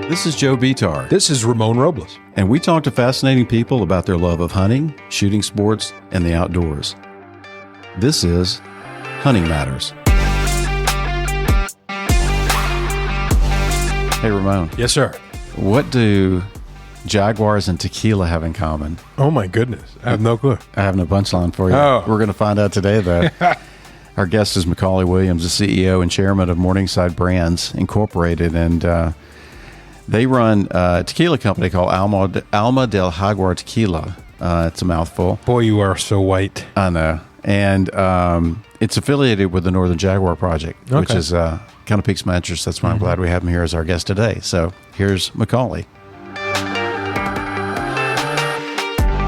This is Joe Betar. This is Ramon Robles. And we talk to fascinating people about their love of hunting, shooting sports, and the outdoors. This is Hunting Matters. Hey, Ramon. Yes, sir. What do jaguars and tequila have in common? Oh, my goodness. I have no clue. I have no punchline for you. Oh. We're going to find out today, though. Our guest is McCauley Williams, the CEO and chairman of Morningside Brands, Incorporated, and they run a tequila company called Alma del Jaguar Tequila. It's a mouthful. Boy, you are so white. I know. And it's affiliated with the Northern Jaguar Project, which is kind of piques my interest. That's why I'm glad we have him here as our guest today. So here's McCauley.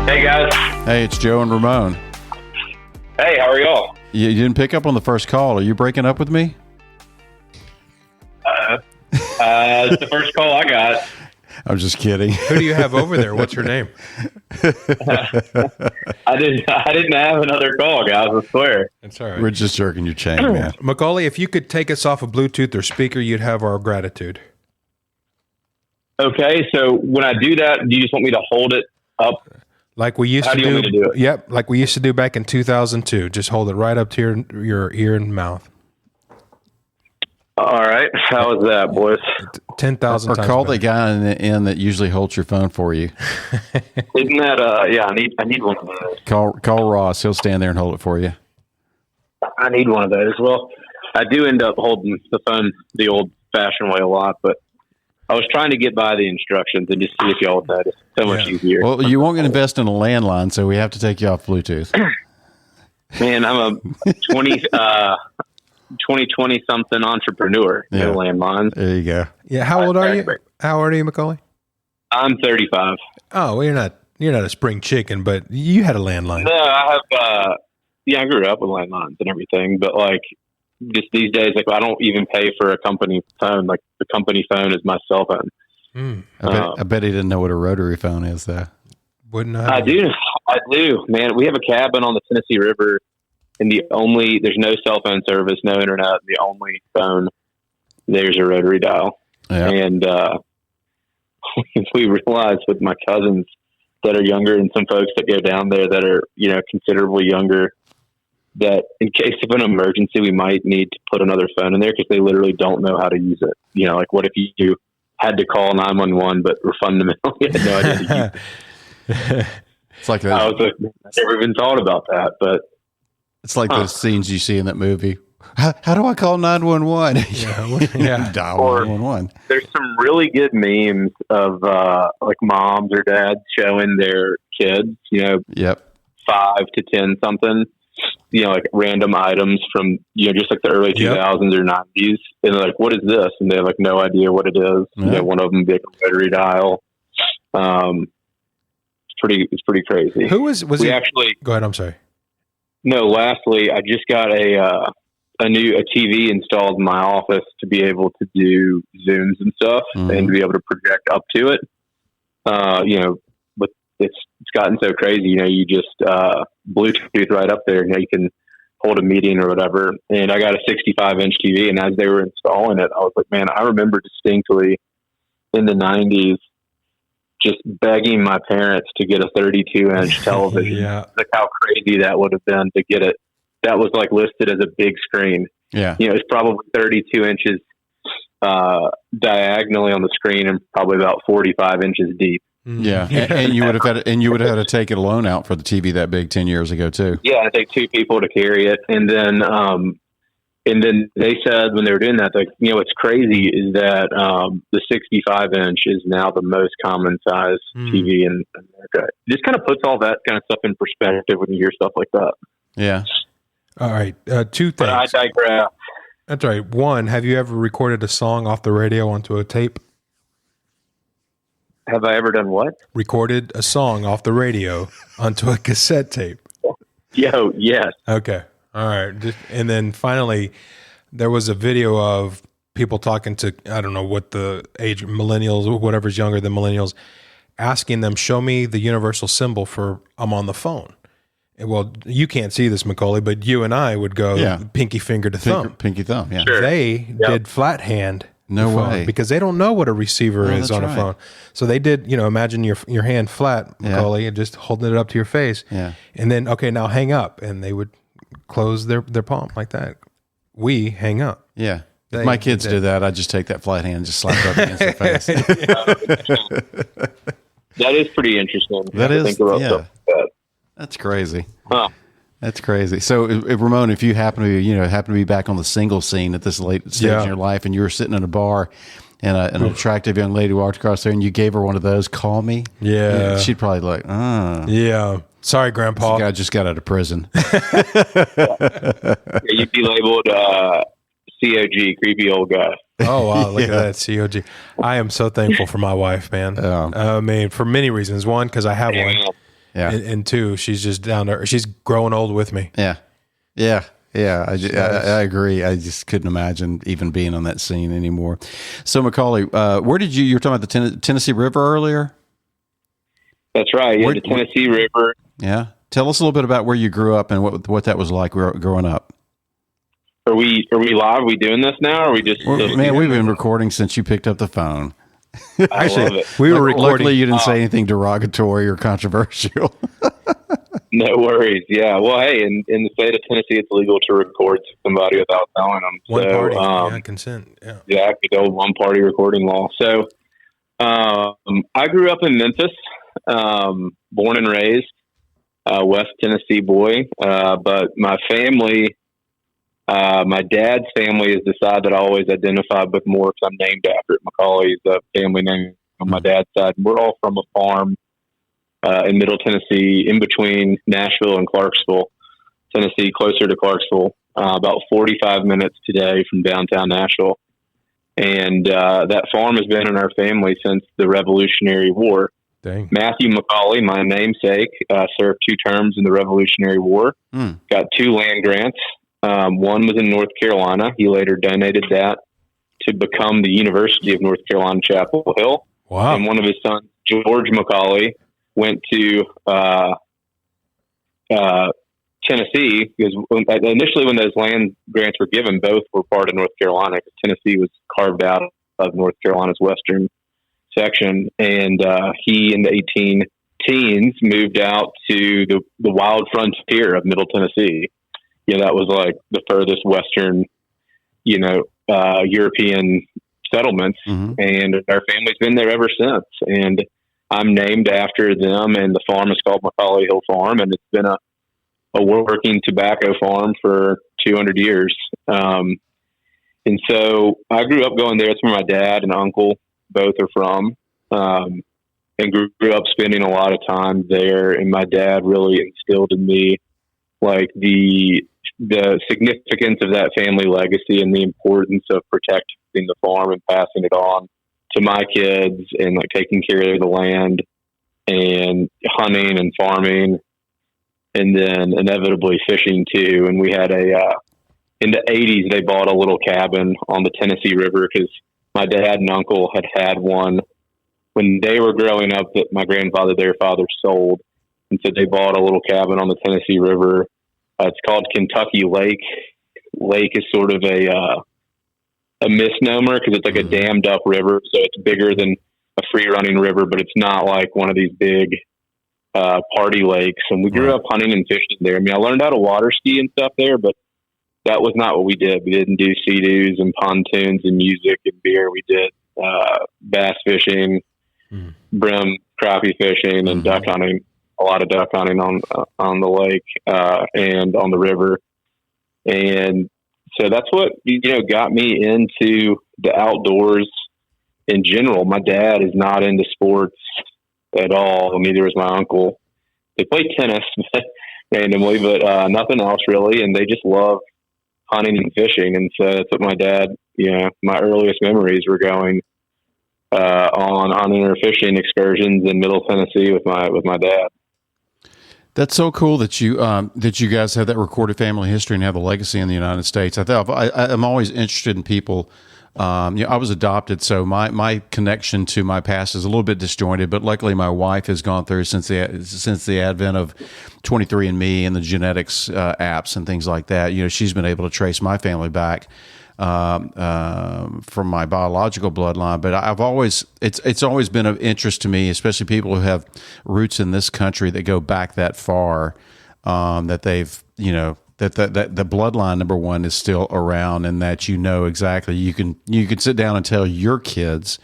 Hey, guys. Hey, it's Joe and Ramon. Hey, how are y'all? You didn't pick up on the first call. Are you breaking up with me? It's the first call I got. I'm just kidding. Who do you have over there? What's her name? I didn't have another call, guys. I swear. That's all right. We're just jerking your chain, man. McCauley, if you could take us off a Bluetooth or speaker, you'd have our gratitude. Okay, so when I do that, do you just want me to hold it up? Like we used How to do you want me to do it? Yep, like we used to do back in 2002. Just hold it right up to your ear and mouth. All right. How is that, boys? 10,000 Or times call better. the guy in the end that usually holds your phone for you. Isn't that, yeah, I need one of those. Call Ross. He'll stand there and hold it for you. I need one of those. Well, I do end up holding the phone the old-fashioned way a lot, but I was trying to get by the instructions and just see if y'all would notice. So much easier. Well, you won't invest in a landline, so we have to take you off Bluetooth. Man, I'm a 2020-something entrepreneur. Yeah. No landlines. There you go. Yeah, how old are you? How old are you, McCauley? I'm 35. Oh, well, you're not a spring chicken, but you had a landline. No, I have, I grew up with landlines and everything, but like just these days, like I don't even pay for a company phone. Like the company phone is my cell phone. I bet he didn't know what a rotary phone is, though. Wouldn't I? I do, man. We have a cabin on the Tennessee River, and there's no cell phone service, no internet. The only phone, there's a rotary dial. Yeah. And we realized with my cousins that are younger and some folks that go down there that are, considerably younger, that in case of an emergency, we might need to put another phone in there because they literally don't know how to use it. Like what if you had to call 911, but were fundamentally had no idea to use it. It's like I was like, I never even thought about that, but it's like those scenes you see in that movie. How do I call 911? Yeah. Dial Or 911. there's some really good memes of like moms or dads showing their kids, Yep. 5 to 10 something, like random items from, just like the early 2000s or 90s. And they're like, what is this? And they have like no idea what it is. Yeah. One of them big rotary dial. It's pretty crazy. Who was we he? actually, Go ahead. I'm sorry. no, lastly, I just got a TV installed in my office to be able to do Zooms and stuff and to be able to project up to it. But it's gotten so crazy, you just, Bluetooth right up there. You can hold a meeting or whatever. And I got a 65-inch TV. And as they were installing it, I was like, man, I remember distinctly in the 90s, just begging my parents to get a 32-inch television. Yeah. Like how crazy that would have been to get it. That was like listed as a big screen. Yeah. It's probably 32 inches diagonally on the screen and probably about 45 inches deep. Yeah. And you would have had to take a loan out for the TV that big 10 years ago too. Yeah, I think 2 people to carry it. And then they said when they were doing that, like, what's crazy is that the 65-inch is now the most common size TV in America. It just kind of puts all that kind of stuff in perspective when you hear stuff like that. Yeah. All right. 2 things. But I digress. That's right. 1, have you ever recorded a song off the radio onto a tape? Have I ever done what? Recorded a song off the radio onto a cassette tape. Yes. Okay. All right. And then finally, there was a video of people talking to, I don't know what the age, millennials, whatever's younger than millennials, asking them, show me the universal symbol for I'm on the phone. And well, you can't see this, McCauley, but you and I would go pinky finger to thumb. Pinky thumb, yeah. Sure. They did flat hand No phone way. because they don't know what a receiver is that's on a right. phone. So they did, imagine your hand flat, McCauley, and just holding it up to your face. Yeah. And then, okay, now hang up. And they would close their palm like that. We hang up. Yeah. If my kids did that, I'd just take that flat hand and just slap it up against their face. That is pretty interesting. That is, think about yeah. stuff like that. That's crazy. Huh. That's crazy. So, Ramon, if you happen to be back on the single scene at this late stage in your life, and you were sitting in a bar, and an attractive young lady walked across there, and you gave her one of those, call me. Yeah. She'd probably like, Yeah. Sorry, Grandpa. this guy just got out of prison. Yeah, you'd be labeled COG, creepy old guy. Oh, wow. Look at that, COG. I am so thankful for my wife, man. I mean, for many reasons. One, because I have one. Yeah. And two, she's just down there. She's growing old with me. Yeah. Yeah. Yeah. I agree. I just couldn't imagine even being on that scene anymore. So, McCauley, where did you were talking about the Tennessee River earlier? That's right. Yeah, the Tennessee River. Yeah. Tell us a little bit about where you grew up and what that was like growing up. Are we live? Are we doing this now? Or are we just? Man, we've been recording since you picked up the phone. I love it. We were recording. Luckily, you didn't say anything derogatory or controversial. No worries. Yeah. Well, hey, in the state of Tennessee, it's legal to record somebody without telling them. One party. Consent. Yeah. Exactly. The old one-party recording law. So, I grew up in Memphis, born and raised, West Tennessee boy. But my family, my dad's family is the side that I always identified with more because I'm named after it. McCauley is the family name on my dad's side. We're all from a farm in Middle Tennessee, in between Nashville and Clarksville, Tennessee, closer to Clarksville, about 45 minutes today from downtown Nashville. And that farm has been in our family since the Revolutionary War. Dang. Matthew McCauley, my namesake, served 2 terms in the Revolutionary War, got 2 land grants. One was in North Carolina. He later donated that to become the University of North Carolina, Chapel Hill. Wow. And one of his sons, George McCauley, went to Tennessee because initially when those land grants were given, both were part of North Carolina because Tennessee was carved out of North Carolina's western section. And he, in the 18-teens, moved out to the wild frontier of Middle Tennessee. That was like the furthest western, European settlements. Mm-hmm. And our family's been there ever since. And I'm named after them, and the farm is called McCauley Hill Farm, and it's been a working tobacco farm for 200 years. And so I grew up going there. It's where my dad and uncle both are from, and grew up spending a lot of time there. And my dad really instilled in me like the significance of that family legacy and the importance of protecting the farm and passing it on to my kids, and like taking care of the land and hunting and farming, and then inevitably fishing too. And we had in the 80s, they bought a little cabin on the Tennessee River because my dad and uncle had one when they were growing up that my grandfather, their father, sold. And so they bought a little cabin on the Tennessee River. It's called Kentucky Lake. Lake is sort of a misnomer because it's like a dammed up river. So it's bigger than a free running river, but it's not like one of these big party lakes. And we grew up hunting and fishing there. I mean, I learned how to water ski and stuff there, but that was not what we did. We didn't do sea-doos and pontoons and music and beer. We did bass fishing, brim crappie fishing, and duck hunting. A lot of duck hunting on the lake and on the river. And so that's what, got me into the outdoors in general. My dad is not into sports at all. Neither is my uncle. They play tennis randomly, but nothing else really. And they just love hunting and fishing. And so that's what my dad, my earliest memories were going on hunting or fishing excursions in Middle Tennessee with my dad. That's so cool that you guys have that recorded family history and have a legacy in the United States. I'm always interested in people. I was adopted, so my connection to my past is a little bit disjointed. But luckily, my wife has gone through since the advent of 23andMe and the genetics apps and things like that. She's been able to trace my family back from my biological bloodline, but it's always been of interest to me, especially people who have roots in this country that go back that far, that they've, that the bloodline, number one, is still around, and that exactly, you can sit down and tell your kids,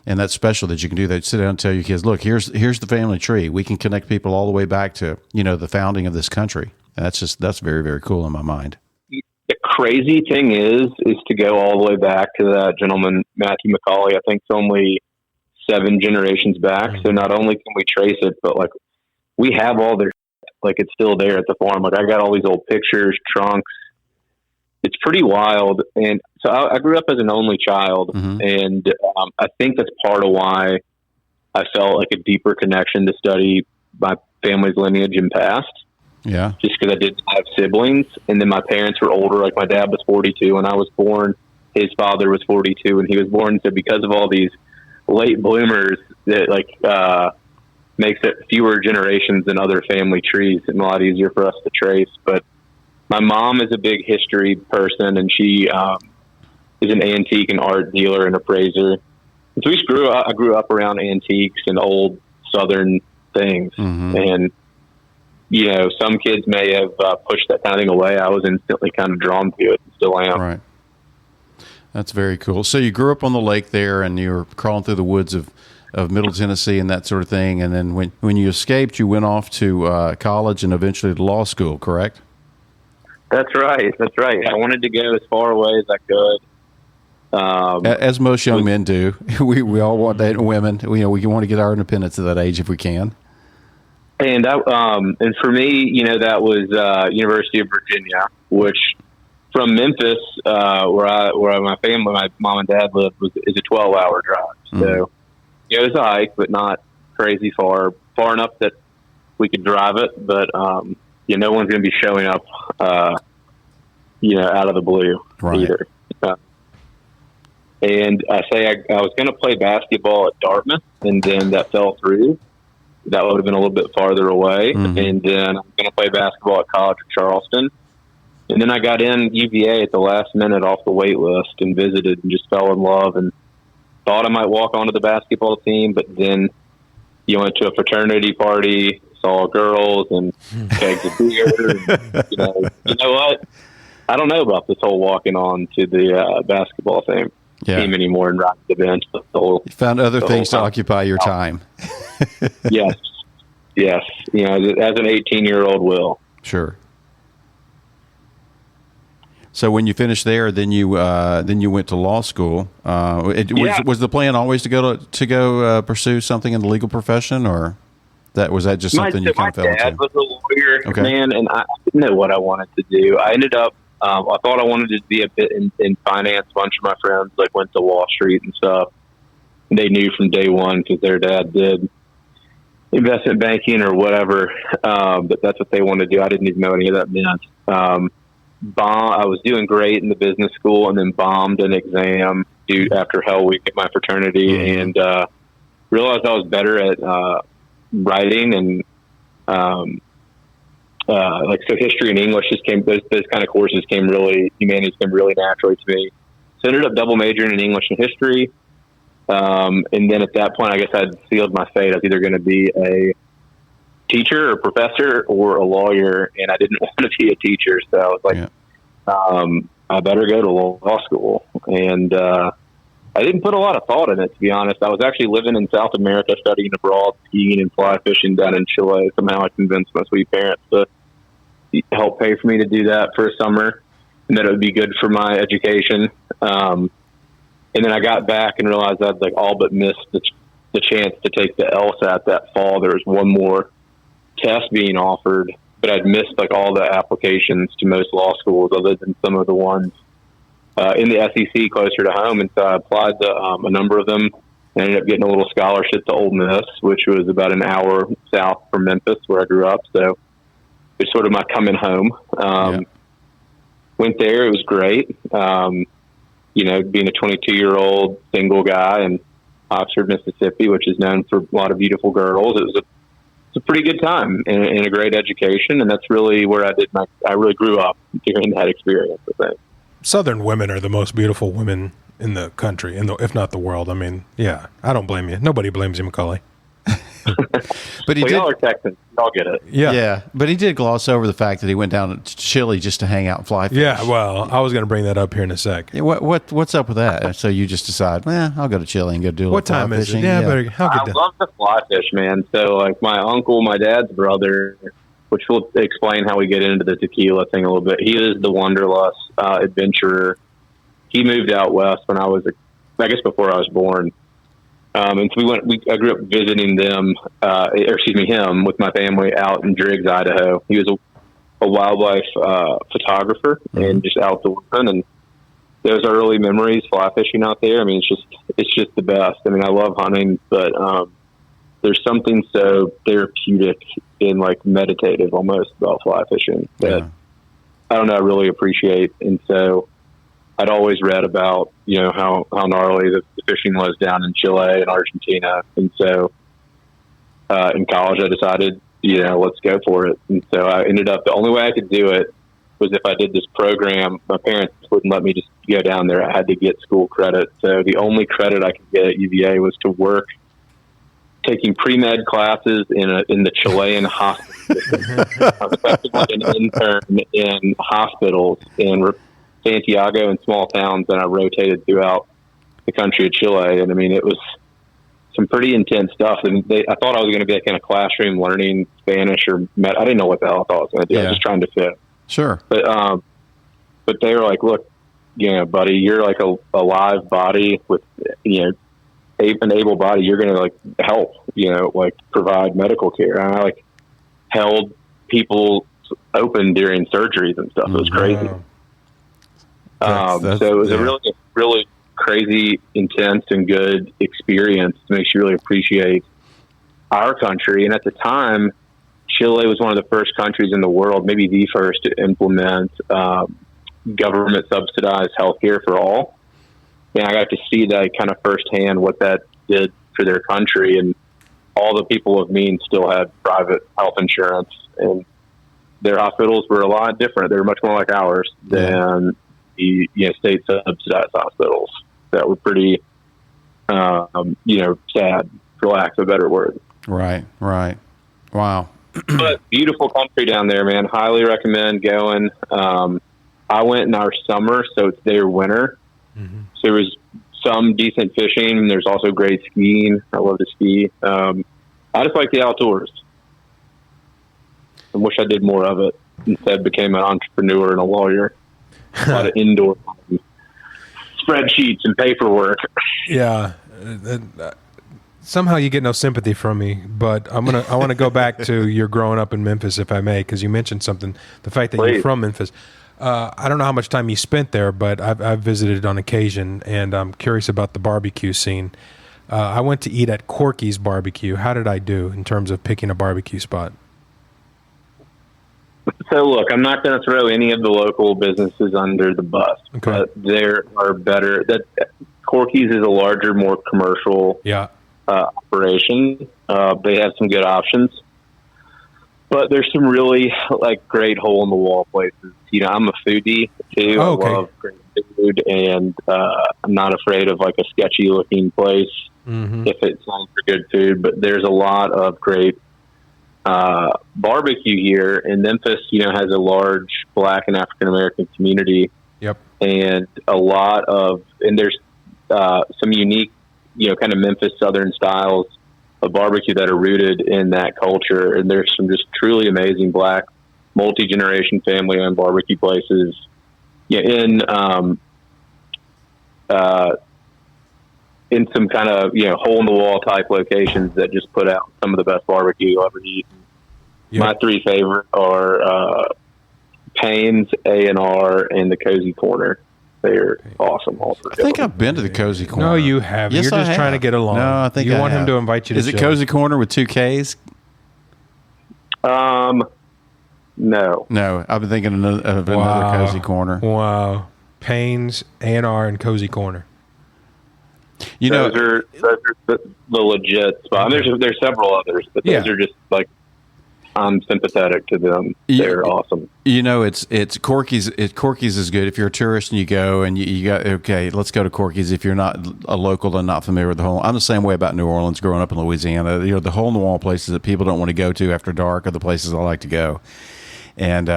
and that's special that you can do that. Sit down and tell your kids, look, here's the family tree. We can connect people all the way back to the founding of this country. And that's very, very cool in my mind. The crazy thing is to go all the way back to that gentleman, Matthew McCauley. I think it's only 7 generations back. So not only can we trace it, but like we have all their, like it's still there at the farm. Like I got all these old pictures, trunks. It's pretty wild. And so I grew up as an only child. And I think that's part of why I felt like a deeper connection to study my family's lineage and past. Yeah. Just because I didn't have siblings. And then my parents were older. Like my dad was 42 when I was born. His father was 42 when he was born. So because of all these late bloomers, that makes it fewer generations than other family trees and a lot easier for us to trace. But my mom is a big history person, and she is an antique and art dealer and appraiser. And so I grew up around antiques and old Southern things. And some kids may have pushed that kind of thing away. I was instantly kind of drawn to it and still am. Right. That's very cool. So you grew up on the lake there, and you were crawling through the woods of Middle Tennessee and that sort of thing. And then when you escaped, you went off to college and eventually to law school, correct? That's right. I wanted to go as far away as I could. As most young men do. We all want that, women. We want to get our independence at that age if we can. And and for me, that was University of Virginia, which from Memphis, where my family, my mom and dad lived, is a 12-hour drive. So it was a hike, but not crazy far enough that we could drive it. But no one's going to be showing up, out of the blue either. And I was going to play basketball at Dartmouth, and then that fell through. That would have been a little bit farther away. And then I was going to play basketball at College of Charleston. And then I got in UVA at the last minute off the wait list and visited and just fell in love and thought I might walk onto the basketball team. But then you went to a fraternity party, saw girls and kegs of beer. And, you know what? I don't know about this whole walking on to the basketball team anymore and riding the bench. You found other things to occupy your time. Yes. As an 18-year-old will. Sure. So when you finished there, then you went to law school. Was the plan always to go pursue something in the legal profession, or was that just something you kind of fell into? My dad was a lawyer, man, and I didn't know what I wanted to do. I ended up. I thought I wanted to be a bit in finance. A bunch of my friends went to Wall Street and stuff. They knew from day one because their dad did investment banking or whatever. But that's what they wanted to do. I didn't even know what any of that meant. I was doing great in the business school, and then bombed an exam after Hell Week at my fraternity, and realized I was better at writing and so history and English just came. Those kind of courses humanities came really naturally to me. So I ended up double majoring in English and history. And then at that point, I guess I'd sealed my fate. I was either going to be a teacher or professor or a lawyer, and I didn't want to be a teacher. So I was like, I better go to law school. And I didn't put a lot of thought in it, to be honest. I was actually living in South America, studying abroad, skiing and fly fishing down in Chile. Somehow I convinced my sweet parents to help pay for me to do that for a summer, and that it would be good for my education. And then I got back and realized I'd all but missed the chance to take the LSAT that fall. There was one more test being offered, but I'd missed all the applications to most law schools other than some of the ones in the SEC closer to home. And so I applied to a number of them and ended up getting a little scholarship to Ole Miss, which was about an hour south from Memphis where I grew up. So it's sort of my coming home. Went there. It was great. Being a 22-year-old single guy in Oxford, Mississippi, which is known for a lot of beautiful girls. It was a pretty good time and a great education. And that's really where I really grew up during that experience, I think. Southern women are the most beautiful women in the country, if not the world. I mean, yeah, I don't blame you. Nobody blames you, McCauley. But he did. Y'all are Texans. Y'all get it. Yeah. But he did gloss over the fact that he went down to Chile just to hang out and fly fish. Yeah, well, I was going to bring that up here in a sec. Yeah, what's up with that? So you just decide, I'll go to Chile and go do a little What time fly is it? fishing. Yeah, Yeah. I'll get I love to fly fish, man. So, like, my uncle, my dad's brother, which will explain how we get into the tequila thing a little bit. He is the wanderlust adventurer. He moved out west when I was, I guess, before I was born. And so I grew up visiting him with my family out in Driggs, Idaho. He was a wildlife photographer and just outdoorsman. And those early memories, fly fishing out there. I mean, it's just the best. I mean, I love hunting, but there's something so therapeutic and like meditative almost about fly fishing that I don't know, I really appreciate. And so I'd always read about, how gnarly the fishing was down in Chile and Argentina. And so, in college I decided, let's go for it. And so I ended up, the only way I could do it was if I did this program. My parents wouldn't let me just go down there. I had to get school credit. So the only credit I could get at UVA was to work taking pre-med classes in the Chilean hospital. I was effectively an intern in hospitals in Santiago and small towns, and I rotated throughout the country of Chile. And I mean, it was some pretty intense stuff. And I thought I was going to be like in a classroom learning Spanish or I didn't know what the hell I thought I was going to do. I was just trying to fit. Sure. But they were like, look, buddy, you're like a live body with, an able body. You're going to like help, like provide medical care. And I like held people open during surgeries and stuff. It was crazy. So it was a really crazy, intense and good experience. It makes you really appreciate our country. And at the time, Chile was one of the first countries in the world, maybe the first, to implement government subsidized healthcare for all. And I got to see that kind of firsthand what that did for their country. And all the people of means still had private health insurance, and their hospitals were a lot different. They were much more like ours than the state subsidized hospitals that were pretty, sad, for lack of a better word. Right. Wow. But beautiful country down there, man. Highly recommend going. I went in our summer, so it's their winter. Mm-hmm. So there was some decent fishing, and there's also great skiing. I love to ski. I just like the outdoors. I wish I did more of it. Instead, became an entrepreneur and a lawyer. A lot of indoor spreadsheets and paperwork. Yeah. Somehow you get no sympathy from me, but I want to go back to your growing up in Memphis, if I may, because you mentioned something, the fact that you're from Memphis. I don't know how much time you spent there, but I've visited on occasion, and I'm curious about the barbecue scene. I went to eat at Corky's Barbecue. How did I do in terms of picking a barbecue spot? So look, I'm not going to throw any of the local businesses under the bus, but there are better. That Corky's is a larger, more commercial operation. They have some good options, but there's some really like great hole in the wall places. I'm a foodie too. I love great food, and I'm not afraid of like a sketchy looking place if it's not for good food. But there's a lot of great barbecue here, and Memphis, has a large Black and African American community. Yep. And there's some unique, kind of Memphis Southern styles of barbecue that are rooted in that culture. And there's some just truly amazing Black multi-generation family-owned barbecue places in some kind of, hole-in-the-wall type locations that just put out some of the best barbecue you'll ever eat. Yep. My three favorite are Payne's, A&R, and the Cozy Corner. They're awesome. I think I've been to the Cozy Corner. No, you haven't. Yes, You're just trying to get along. No, I think you want him to invite you to Is it Cozy Corner with 2 Ks? No. No, I've been thinking of another Cozy Corner. Wow. Payne's, A&R, and Cozy Corner. Those are the legit spots. There's several others, but those are just like I'm sympathetic to them. They're awesome. It's Corky's. Corky's is good if you're a tourist and you go and you got, okay, let's go to Corky's if you're not a local and not familiar with the whole. I'm the same way about New Orleans growing up in Louisiana. The whole New Orleans places that people don't want to go to after dark are the places I like to go. And,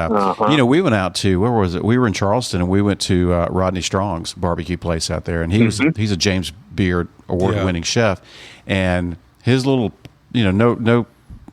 we went out to, where was it? We were in Charleston and we went to Rodney Strong's barbecue place out there. And he's a James Beard award-winning chef. And his little, no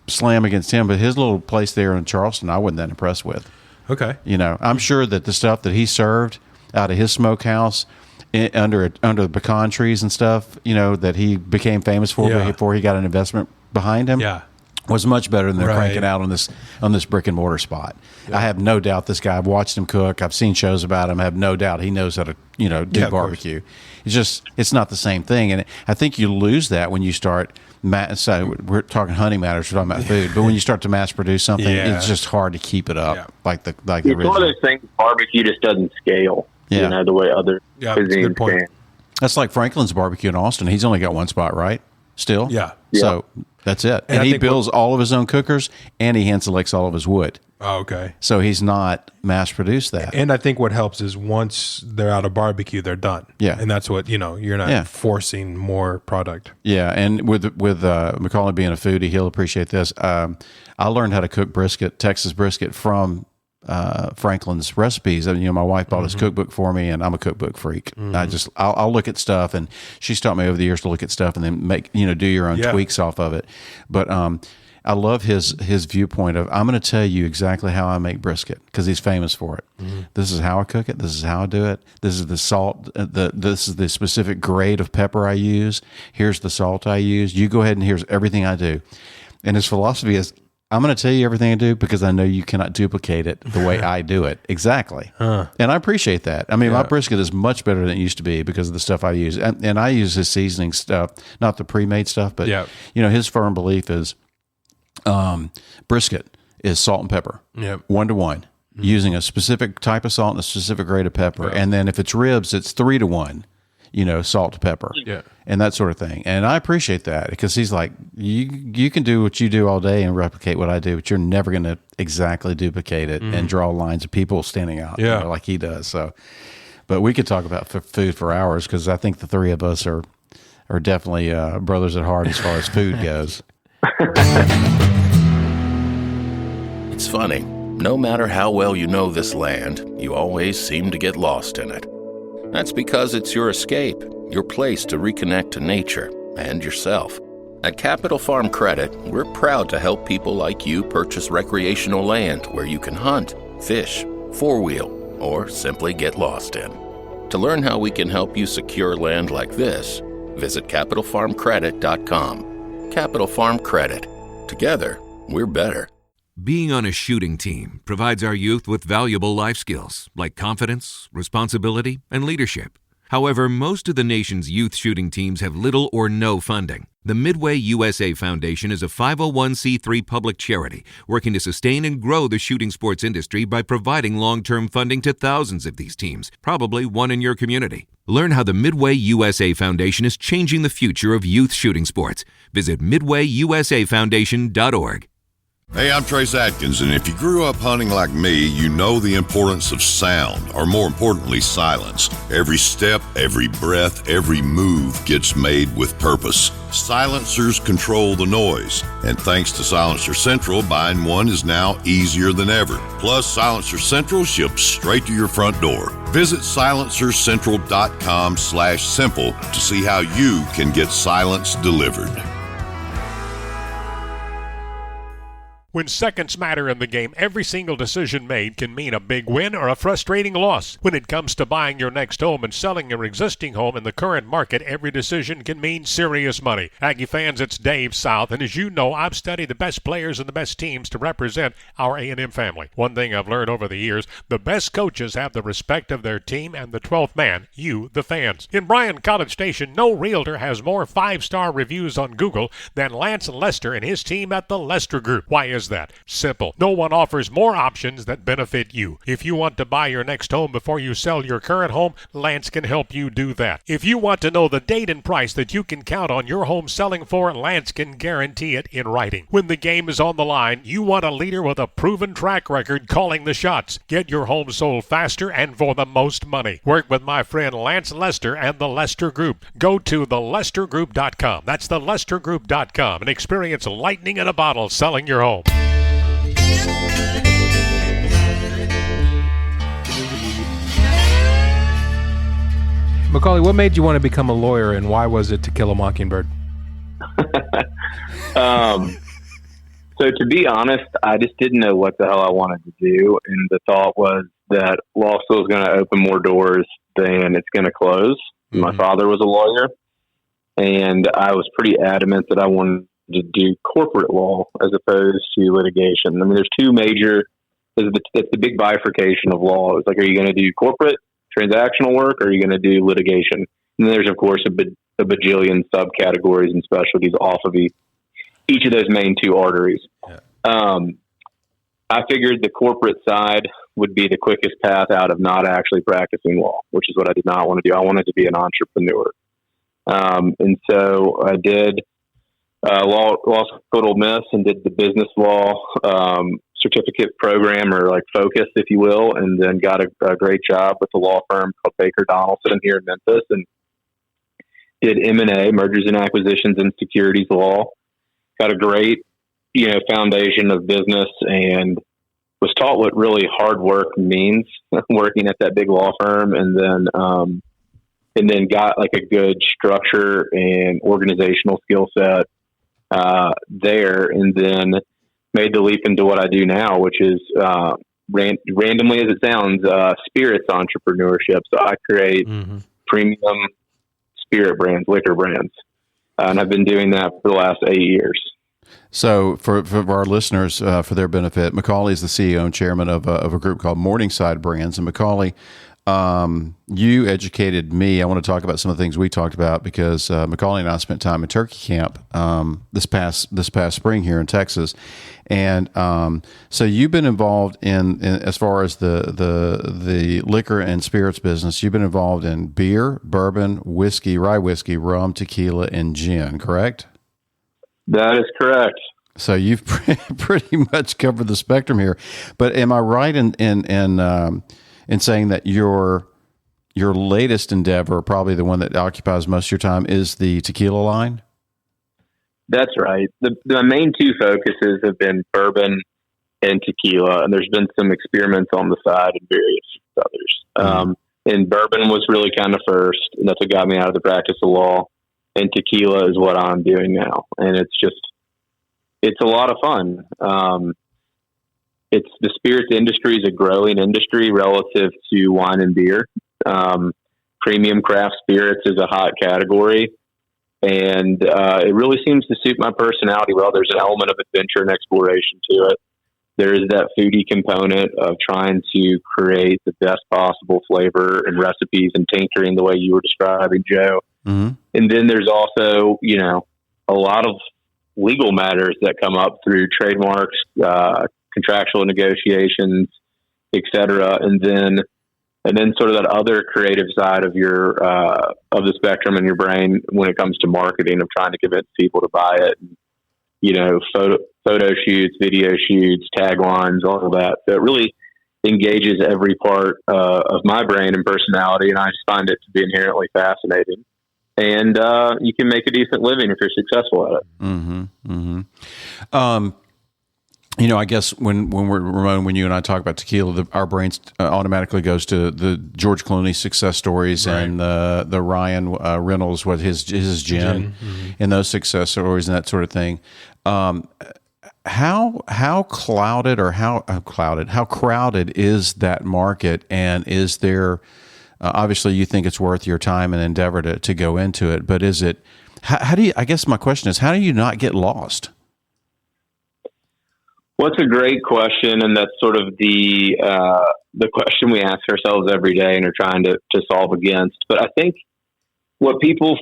slam against him, but his little place there in Charleston, I wasn't that impressed with. Okay. I'm sure that the stuff that he served out of his smokehouse under the pecan trees and stuff, that he became famous for before he got an investment behind him. Yeah. Was much better than they're cranking out on this brick and mortar spot. Yeah. I have no doubt this guy. I've watched him cook. I've seen shows about him. I have no doubt he knows how to do barbecue. It's not the same thing, and I think you lose that when you start. So we're talking hunting matters. We're talking about food, but when you start to mass produce something, it's just hard to keep it up like the it's original. One of those things. Barbecue just doesn't scale. Yeah. The way other cuisines can. That's like Franklin's Barbecue in Austin. He's only got one spot, right? Still, So. That's it. And he builds all of his own cookers, and he hand selects all of his wood. Oh, okay. So he's not mass-produced that. And I think what helps is once they're out of barbecue, they're done. Yeah. And that's what, you're not forcing more product. Yeah, and with McCauley being a foodie, he'll appreciate this. I learned how to cook Texas brisket from Franklin's recipes. My wife bought his cookbook for me, and I'm a cookbook freak. I'll look at stuff, and she's taught me over the years to look at stuff and then make do your own tweaks off of it. But I love his viewpoint of, I'm going to tell you exactly how I make brisket because he's famous for it. This is how I cook it. This is how I do it. This is the salt. This is the specific grade of pepper I use. Here's the salt I use. You go ahead and here's everything I do. And his philosophy is, I'm going to tell you everything I do because I know you cannot duplicate it the way I do it. Exactly. And I appreciate that. I mean, my brisket is much better than it used to be because of the stuff I use. And I use his seasoning stuff, not the pre-made stuff, but, his firm belief is brisket is salt and pepper, 1-to-1, using a specific type of salt and a specific grade of pepper. And then if it's ribs, it's 3-to-1. Salt to pepper, and that sort of thing. And I appreciate that because he's like, you can do what you do all day and replicate what I do, but you're never going to exactly duplicate it and draw lines of people standing out like he does. So, but we could talk about food for hours because I think the three of us are definitely brothers at heart as far as food goes. It's funny. No matter how well you know this land, you always seem to get lost in it. That's because it's your escape, your place to reconnect to nature and yourself. At Capital Farm Credit, we're proud to help people like you purchase recreational land where you can hunt, fish, four-wheel, or simply get lost in. To learn how we can help you secure land like this, visit CapitalFarmCredit.com. Capital Farm Credit. Together, we're better. Being on a shooting team provides our youth with valuable life skills like confidence, responsibility, and leadership. However, most of the nation's youth shooting teams have little or no funding. The Midway USA Foundation is a 501c3 public charity working to sustain and grow the shooting sports industry by providing long-term funding to thousands of these teams, probably one in your community. Learn how the Midway USA Foundation is changing the future of youth shooting sports. Visit midwayusafoundation.org. Hey, I'm Trace Atkins, and if you grew up hunting like me, you know the importance of sound, or more importantly, silence. Every step, every breath, every move gets made with purpose. Silencers control the noise, and thanks to Silencer Central, buying one is now easier than ever. Plus, Silencer Central ships straight to your front door. Visit silencercentral.com/simple to see how you can get silence delivered. When seconds matter in the game, every single decision made can mean a big win or a frustrating loss. When it comes to buying your next home and selling your existing home in the current market, every decision can mean serious money. Aggie fans, it's Dave South, and as you know, I've studied the best players and the best teams to represent our A&M family. One thing I've learned over the years, the best coaches have the respect of their team and the 12th man, you, the fans. In Bryan College Station, no realtor has more 5-star reviews on Google than Lance Lester and his team at the Lester Group. Why is is that? Simple. No one offers more options that benefit you. If you want to buy your next home before you sell your current home, Lance can help you do that. If you want to know the date and price that you can count on your home selling for, Lance can guarantee it in writing. When the game is on the line, you want a leader with a proven track record calling the shots. Get your home sold faster and for the most money. Work with my friend Lance Lester and the Lester Group. Go to thelestergroup.com. That's thelestergroup.com and experience lightning in a bottle selling your home. McCauley, what made you want to become a lawyer, and why was it To Kill a Mockingbird? So to be honest, I just didn't know what the hell I wanted to do, and the thought was that law school is going to open more doors than it's going to close. Mm-hmm. My father was a lawyer, and I was pretty adamant that I wanted to do corporate law as opposed to litigation. I mean, there's two major, it's the big bifurcation of law. It's like, are you going to do corporate transactional work, or are you going to do litigation? And then there's, of course, a bajillion subcategories and specialties off of each of those main two arteries. Yeah. I figured the corporate side would be the quickest path out of not actually practicing law, which is what I did not want to do. I wanted to be an entrepreneur. And so I did law school at Ole Miss and did the business law certificate program, or like focus, if you will, and then got a great job with a law firm called Baker Donaldson here in Memphis, and did M&A, mergers and acquisitions and securities law. Got a great, foundation of business, and was taught what really hard work means working at that big law firm, and then got like a good structure and organizational skill set there, and then made the leap into what I do now, which is randomly as it sounds, spirits entrepreneurship. So I create premium spirit brands, liquor brands, and I've been doing that for the last 8 years. So for our listeners, for their benefit, McCauley is the CEO and chairman of a group called Morningside Brands. And McCauley, you educated me. I want to talk about some of the things we talked about, because McCauley and I spent time at Turkey Camp this past spring here in Texas. And so you've been involved in as far as the liquor and spirits business, you've been involved in beer, bourbon, whiskey, rye whiskey, rum, tequila, and gin, correct? That is correct. So you've pretty much covered the spectrum here. But am I right in saying that your latest endeavor, probably the one that occupies most of your time, is the tequila line? That's right. The main two focuses have been bourbon and tequila, and there's been some experiments on the side and various others. And bourbon was really kind of first, and that's what got me out of the practice of law. And tequila is what I'm doing now, and it's a lot of fun. It's the spirits industry is a growing industry relative to wine and beer. Premium craft spirits is a hot category, and it really seems to suit my personality well. There's an element of adventure and exploration to it. There is that foodie component of trying to create the best possible flavor and recipes and tinkering the way you were describing, Joe. Mm-hmm. And then there's also, a lot of legal matters that come up through trademarks, contractual negotiations, et cetera. And then sort of that other creative side of your, of the spectrum in your brain when it comes to marketing, of trying to convince people to buy it, and, photo shoots, video shoots, taglines, all of that. So it really engages every part of my brain and personality. And I just find it to be inherently fascinating. And you can make a decent living if you're successful at it. Mm-hmm. Mm-hmm. I guess when Ramon, when you and I talk about tequila, our brains automatically goes to the George Clooney success stories, right, and the Ryan Reynolds, what his gin, and those success stories and that sort of thing. How clouded or how crowded is that market, and is there? Obviously, you think it's worth your time and endeavor to go into it, but is it? How do you? I guess my question is, how do you not get lost? Well, it's a great question, and that's sort of the question we ask ourselves every day and are trying to solve against. But I think what people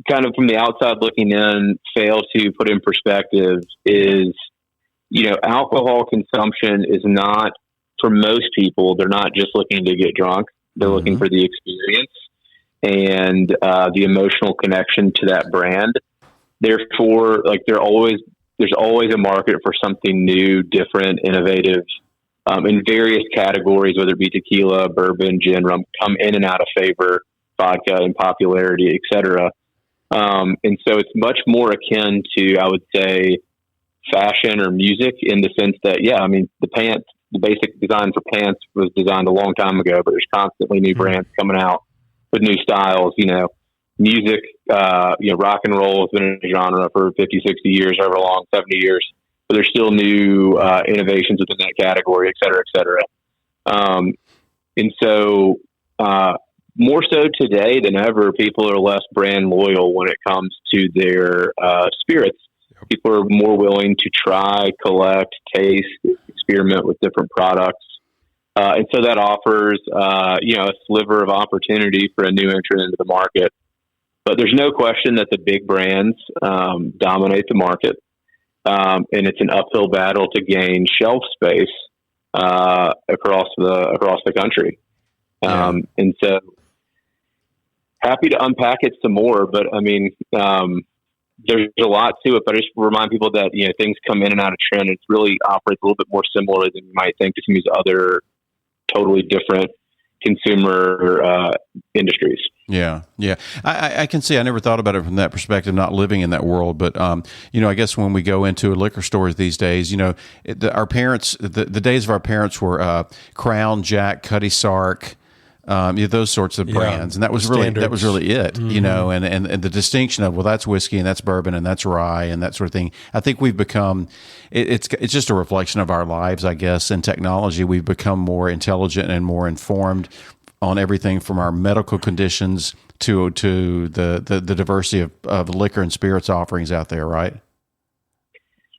kind of from the outside looking in fail to put in perspective is alcohol consumption is not, for most people, they're not just looking to get drunk. They're looking for the experience and the emotional connection to that brand. Therefore, there's always a market for something new, different, innovative, in various categories, whether it be tequila, bourbon, gin, rum, come in and out of favor, vodka and popularity, et cetera. And so it's much more akin to, I would say, fashion or music, in the sense that, the basic design for pants was designed a long time ago, but there's constantly new brands coming out with new styles. Music, rock and roll has been a genre for 50, 60 years, however long, 70 years. But there's still new innovations within that category, et cetera, et cetera. And so more so today than ever, people are less brand loyal when it comes to their spirits. People are more willing to try, collect, taste, experiment with different products. And so that offers, a sliver of opportunity for a new entrant into the market. But there's no question that the big brands dominate the market. And it's an uphill battle to gain shelf space across the country. And so happy to unpack it some more, but there's a lot to it, but I just remind people that, things come in and out of trend. It really operates a little bit more similar than you might think to some of these other totally different consumer industries. Yeah. I can see, I never thought about it from that perspective, not living in that world. But, I guess when we go into liquor stores these days, our parents, the days of our parents were Crown, Jack, Cuddy Sark, those sorts of brands. And that was really it, and the distinction of, well, that's whiskey and that's bourbon and that's rye and that sort of thing. I think we've become, it's just a reflection of our lives, I guess, and technology. We've become more intelligent and more informed on everything from our medical conditions to the diversity of liquor and spirits offerings out there, right?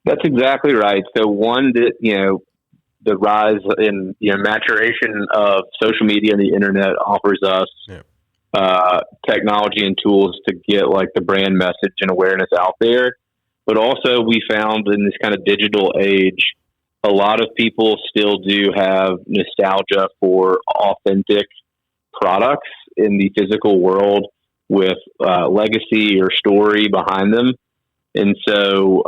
That's exactly right. So one that, the rise in maturation of social media and the internet offers us technology and tools to get the brand message and awareness out there. But also we found in this kind of digital age, a lot of people still do have nostalgia for authentic products in the physical world with legacy or story behind them. And so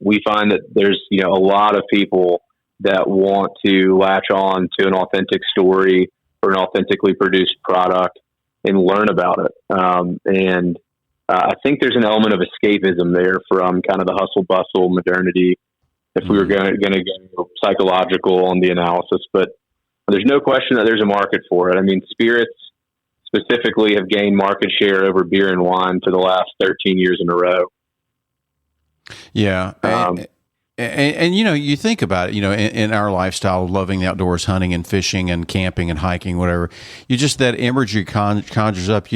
we find that there's, a lot of people that want to latch on to an authentic story or an authentically produced product and learn about it. And I think there's an element of escapism there from kind of the hustle bustle modernity, if we were going to go psychological on the analysis. But there's no question that there's a market for it. Spirits specifically have gained market share over beer and wine for the last 13 years in a row. Yeah. And you think about it, in our lifestyle of loving the outdoors, hunting and fishing and camping and hiking, whatever, that imagery conjures up, at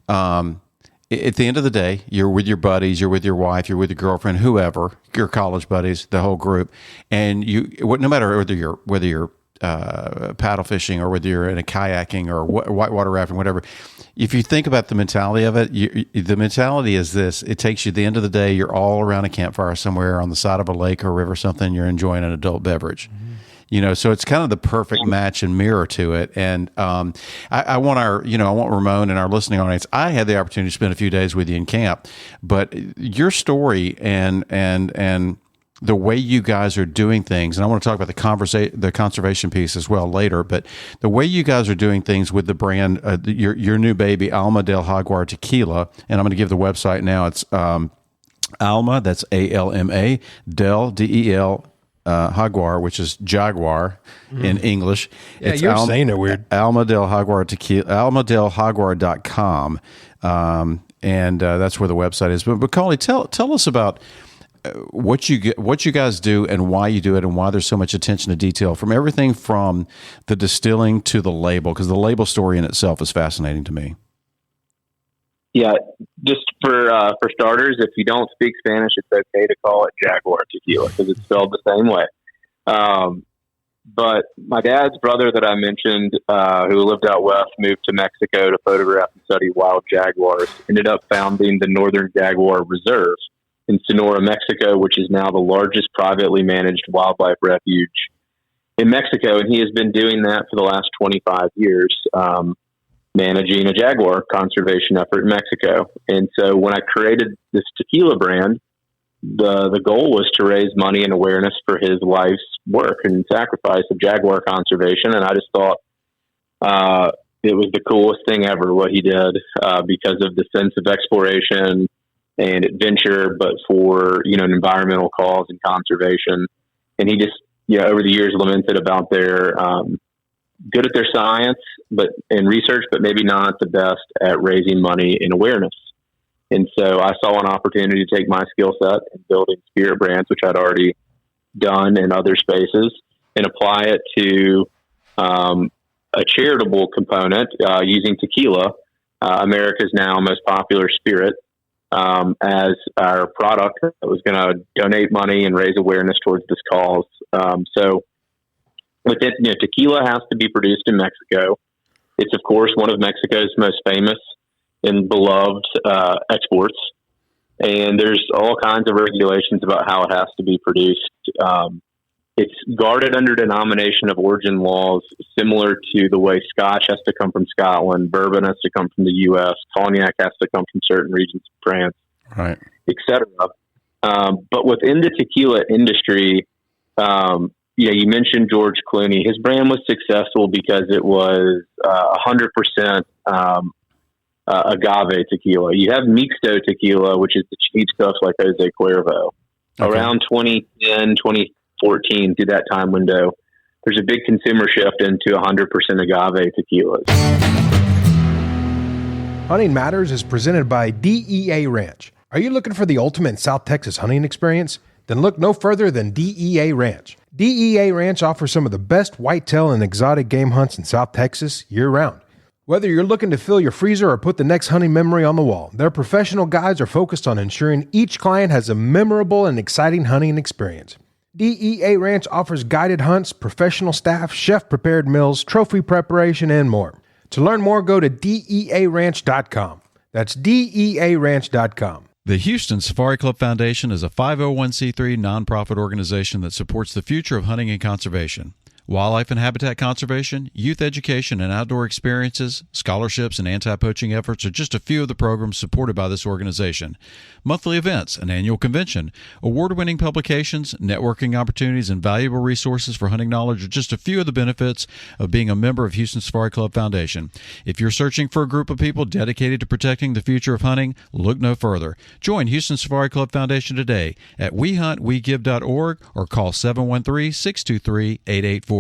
the end of the day, you're with your buddies, you're with your wife, you're with your girlfriend, whoever, your college buddies, the whole group. And no matter whether you're paddle fishing or whether you're in a kayaking or whitewater rafting, whatever, if you think about the mentality of it, the mentality is this: it takes you, at the end of the day, you're all around a campfire somewhere on the side of a lake or river or something, you're enjoying an adult beverage. So it's kind of the perfect match and mirror to it. And I want I want Ramon and our listening audience. I had the opportunity to spend a few days with you in camp, but your story and the way you guys are doing things, and I want to talk about the conservation piece as well later, but the way you guys are doing things with the brand, your new baby, Alma del Jaguar Tequila, and I'm going to give the website now. It's Alma, that's ALMA, Del, DEL, Jaguar, which is Jaguar in English. Yeah, it's you're saying it weird. Alma del Jaguar Tequila, almadeljaguar.com, and that's where the website is. But McCauley, tell us about what you guys do and why you do it and why there's so much attention to detail, from everything from the distilling to the label, because the label story in itself is fascinating to me. Yeah, just for starters, if you don't speak Spanish, it's okay to call it Jaguar Tequila because it's spelled the same way. But my dad's brother that I mentioned, who lived out west, moved to Mexico to photograph and study wild jaguars, ended up founding the Northern Jaguar Reserve in Sonora, Mexico, which is now the largest privately managed wildlife refuge in Mexico. And he has been doing that for the last 25 years, managing a jaguar conservation effort in Mexico. And so when I created this tequila brand, the goal was to raise money and awareness for his life's work and sacrifice of jaguar conservation. And I just thought it was the coolest thing ever, what he did, because of the sense of exploration and adventure, but for, an environmental cause and conservation. And he just, over the years lamented about their good at their science and research, but maybe not the best at raising money and awareness. And so I saw an opportunity to take my skill set in building spirit brands, which I'd already done in other spaces, and apply it to a charitable component using tequila, America's now most popular spirit, as our product that was going to donate money and raise awareness towards this cause. So with it, tequila has to be produced in Mexico. It's, of course, one of Mexico's most famous and beloved exports. And there's all kinds of regulations about how it has to be produced. It's guarded under denomination of origin laws, similar to the way Scotch has to come from Scotland, bourbon has to come from the U.S., cognac has to come from certain regions of France, right, etc. But within the tequila industry, you mentioned George Clooney. His brand was successful because it was 100% agave tequila. You have mixto tequila, which is the cheap stuff like Jose Cuervo. Okay. Around 2010, 2014, through that time window, there's a big consumer shift into 100% agave tequilas. Hunting Matters is presented by DEA Ranch. Are you looking for the ultimate South Texas hunting experience? Then look no further than DEA Ranch. DEA Ranch offers some of the best whitetail and exotic game hunts in South Texas year-round. Whether you're looking to fill your freezer or put the next hunting memory on the wall, their professional guides are focused on ensuring each client has a memorable and exciting hunting experience. DEA Ranch offers guided hunts, professional staff, chef-prepared meals, trophy preparation, and more. To learn more, go to DEARanch.com. That's DEARanch.com. The Houston Safari Club Foundation is a 501c3 nonprofit organization that supports the future of hunting and conservation. Wildlife and habitat conservation, youth education and outdoor experiences, scholarships, and anti-poaching efforts are just a few of the programs supported by this organization. Monthly events, an annual convention, award-winning publications, networking opportunities, and valuable resources for hunting knowledge are just a few of the benefits of being a member of Houston Safari Club Foundation. If you're searching for a group of people dedicated to protecting the future of hunting, look no further. Join Houston Safari Club Foundation today at wehuntwegive.org or call 713-623-8844.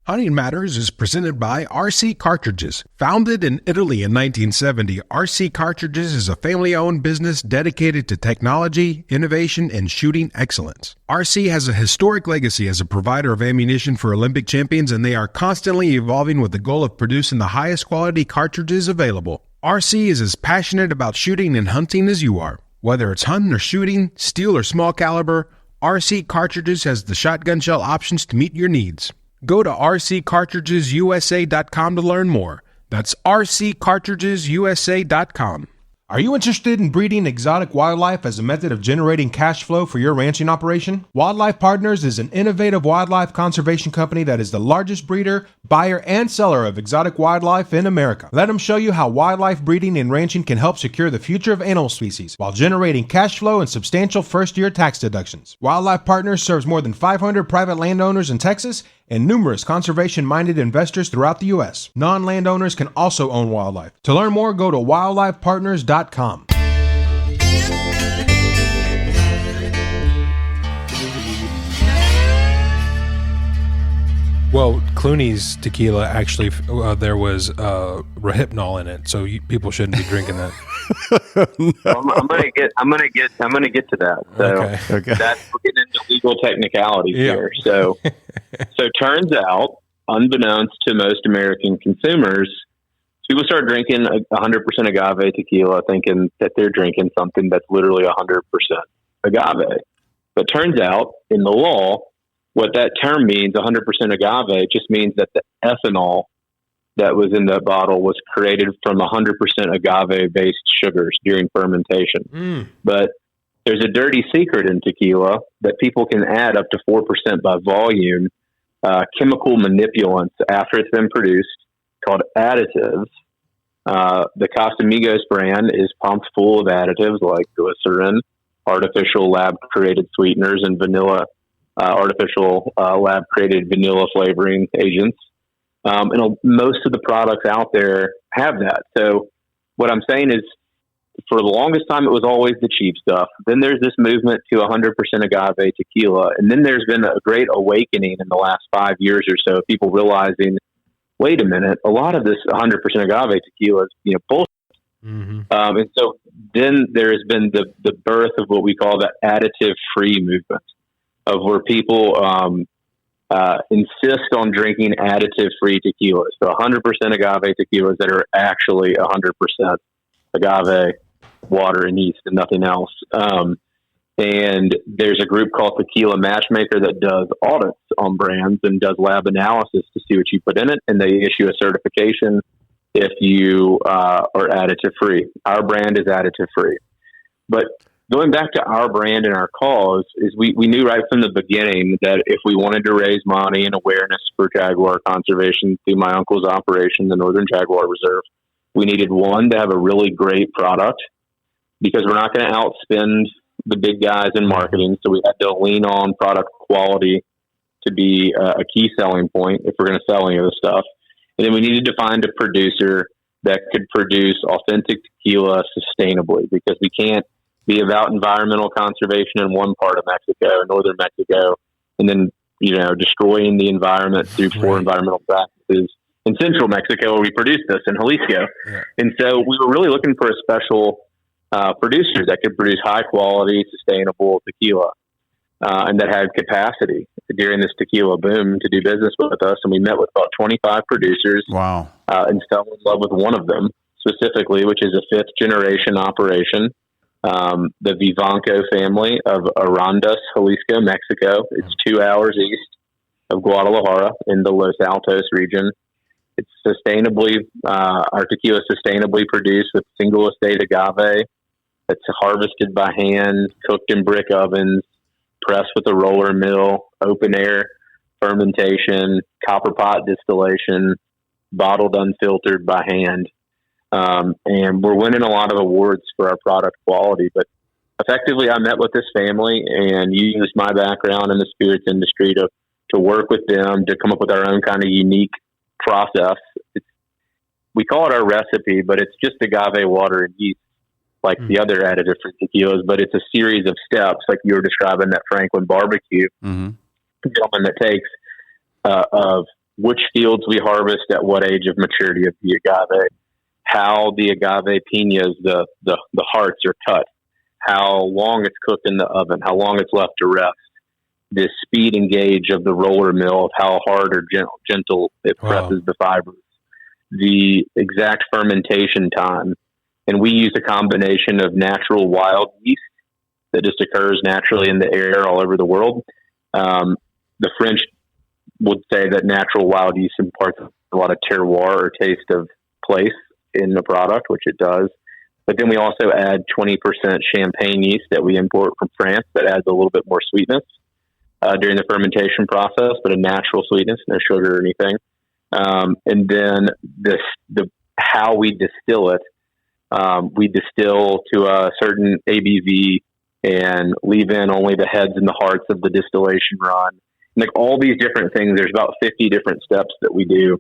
Hunting Matters is presented by RC Cartridges. Founded in Italy in 1970, RC Cartridges is a family-owned business dedicated to technology, innovation, and shooting excellence. RC has a historic legacy as a provider of ammunition for Olympic champions, and they are constantly evolving with the goal of producing the highest quality cartridges available. RC is as passionate about shooting and hunting as you are. Whether it's hunting or shooting, steel or small caliber, RC Cartridges has the shotgun shell options to meet your needs. Go to rccartridgesusa.com to learn more. That's rccartridgesusa.com. Are you interested in breeding exotic wildlife as a method of generating cash flow for your ranching operation? Wildlife Partners is an innovative wildlife conservation company that is the largest breeder, buyer, and seller of exotic wildlife in America. Let them show you how wildlife breeding and ranching can help secure the future of animal species while generating cash flow and substantial first-year tax deductions. Wildlife Partners serves more than 500 private landowners in Texas and numerous conservation-minded investors throughout the U.S. Non-landowners can also own wildlife. To learn more, go to wildlifepartners.com. Well, Clooney's tequila actually there was Rohypnol in it, so people shouldn't be drinking that. I'm gonna get to that. So Okay. that's we're getting into legal technicalities here. So turns out, unbeknownst to most American consumers, people start drinking 100% agave tequila, thinking that they're drinking something that's literally 100% agave. But turns out, in the law, what that term means, 100% agave, just means that the ethanol that was in that bottle was created from 100% agave-based sugars during fermentation. But there's a dirty secret in tequila that people can add up to 4% by volume, chemical manipulants after it's been produced called additives. The Casamigos brand is pumped full of additives like glycerin, artificial lab-created sweeteners, and vanilla, artificial lab-created vanilla flavoring agents. And most of the products out there have that. So what I'm saying is, for the longest time, it was always the cheap stuff. Then there's this movement to 100% agave tequila. And then there's been a great awakening in the last 5 years or so, people realizing, wait a minute, a lot of this 100% agave tequila is, bullshit. Mm-hmm. And so then there has been the birth of what we call the additive-free movement, of where people insist on drinking additive-free tequilas. So 100% agave tequilas that are actually 100% agave, water, and yeast, and nothing else. And there's a group called Tequila Matchmaker that does audits on brands and does lab analysis to see what you put in it, and they issue a certification if you are additive free. Our brand is additive free. But going back to our brand and our cause, is we knew right from the beginning that if we wanted to raise money and awareness for jaguar conservation through my uncle's operation, the Northern Jaguar Reserve, we needed, one, to have a really great product, because we're not going to outspend the big guys in marketing. So we had to lean on product quality to be a key selling point if we're going to sell any of this stuff. And then we needed to find a producer that could produce authentic tequila sustainably, because we can't be about environmental conservation in one part of Mexico, northern Mexico, and then, destroying the environment through poor environmental practices in central Mexico, where we produce this in Jalisco. Yeah. And so we were really looking for a special producer that could produce high quality, sustainable tequila, and that had capacity during this tequila boom to do business with us. And we met with about 25 producers. Wow. And fell in love with one of them specifically, which is a 5th generation operation. The Vivanco family of Arandas, Jalisco, Mexico. It's 2 hours east of Guadalajara in the Los Altos region. It's sustainably, our tequila is sustainably produced with single estate agave. It's harvested by hand, cooked in brick ovens, pressed with a roller mill, open air fermentation, copper pot distillation, bottled unfiltered by hand. And we're winning a lot of awards for our product quality. But effectively, I met with this family and used my background in the spirits industry to work with them to come up with our own kind of unique process. We call it our recipe, but it's just agave water and yeast, like the other additive for tequilas, but it's a series of steps, like you were describing that Franklin barbecue gentleman that takes of which fields we harvest at what age of maturity of the agave, how the agave piñas, the hearts are cut, how long it's cooked in the oven, how long it's left to rest, the speed and gauge of the roller mill, of how hard or gentle it presses the fibers, the exact fermentation time. And we use a combination of natural wild yeast that just occurs naturally in the air all over the world. The French would say that natural wild yeast imparts a lot of terroir or taste of place in the product, which it does. But then we also add 20% champagne yeast that we import from France that adds a little bit more sweetness during the fermentation process, but a natural sweetness, no sugar or anything. And then how we distill it. We distill to a certain ABV and leave in only the heads and the hearts of the distillation run. Like all these different things, there's about 50 different steps that we do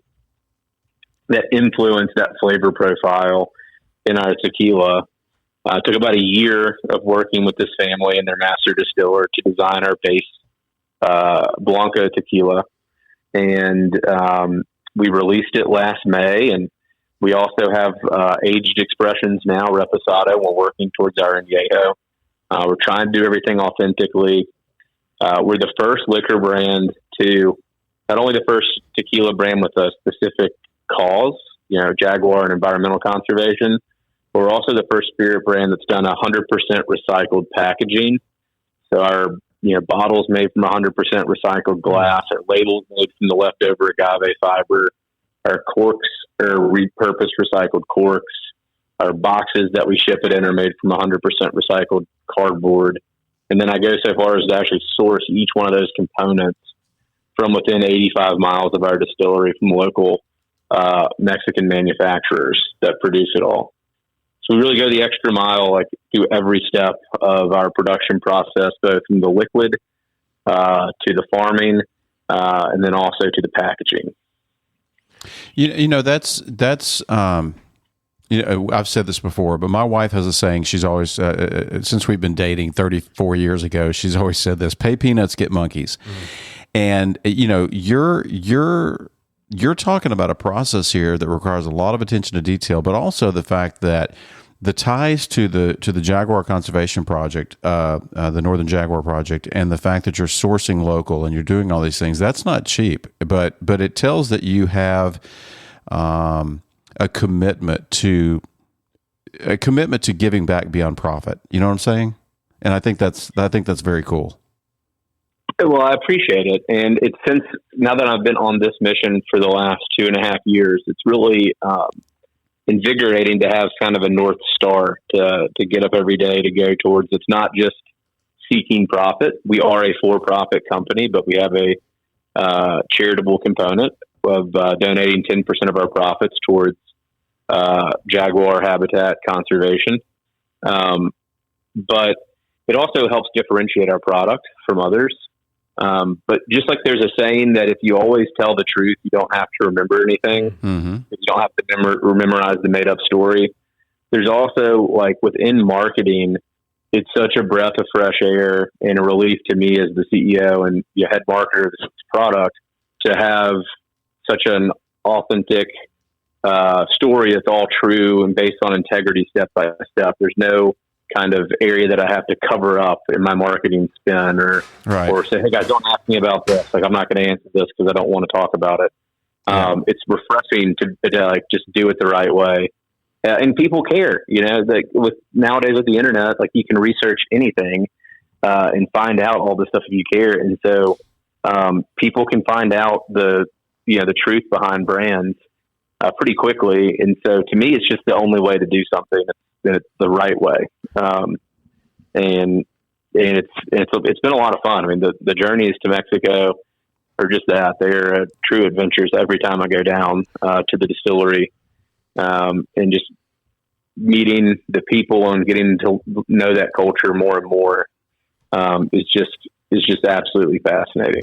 that influence that flavor profile in our tequila. It took about a year of working with this family and their master distiller to design our base Blanco tequila. And we released it last May, and we also have aged expressions now, Reposado. We're working towards our Añejo. We're trying to do everything authentically. We're the first liquor brand to, not only the first tequila brand with a specific cause, Jaguar and environmental conservation, but we're also the first spirit brand that's done 100% recycled packaging. So our bottles made from 100% recycled glass, our labels made from the leftover agave fiber, our corks are repurposed recycled corks, our boxes that we ship it in are made from 100% recycled cardboard. And then I go so far as to actually source each one of those components from within 85 miles of our distillery from local Mexican manufacturers that produce it all. So we really go the extra mile, like through every step of our production process, both from the liquid to the farming, and then also to the packaging. I've said this before, but my wife has a saying. She's always, since we've been dating 34 years ago, she's always said this: "Pay peanuts, get monkeys." And you're talking about a process here that requires a lot of attention to detail, but also the fact that the ties to the Jaguar Conservation Project, the Northern Jaguar Project, and the fact that you're sourcing local and you're doing all these things, that's not cheap. But it tells that you have a commitment to giving back beyond profit. You know what I'm saying? And I think that's very cool. Well, I appreciate it. And it's since now that I've been on this mission for the last 2.5 years, it's really invigorating to have kind of a North Star to get up every day to go towards. It's not just seeking profit. We are a for-profit company, but we have a charitable component of donating 10% of our profits towards jaguar habitat conservation. But it also helps differentiate our product from others. But just like there's a saying that if you always tell the truth, you don't have to remember anything. Mm-hmm. You don't have to memorize the made up story. There's also, like, within marketing, it's such a breath of fresh air and a relief to me as the CEO and the head marketer of this product to have such an authentic story that's all true and based on integrity step by step. There's no kind of area that I have to cover up in my marketing spin or say, hey guys, don't ask me about this. Like, I'm not going to answer this because I don't want to talk about it. It's refreshing to like just do it the right way. And people care, like nowadays with the internet, like you can research anything and find out all this stuff if you care. And so people can find out the truth behind brands pretty quickly. And so to me, it's just the only way to do something. It's the right way. And it's been a lot of fun. I mean, the journeys to Mexico are just that. They're true adventures every time I go down to the distillery, and just meeting the people and getting to know that culture more and more is just absolutely fascinating.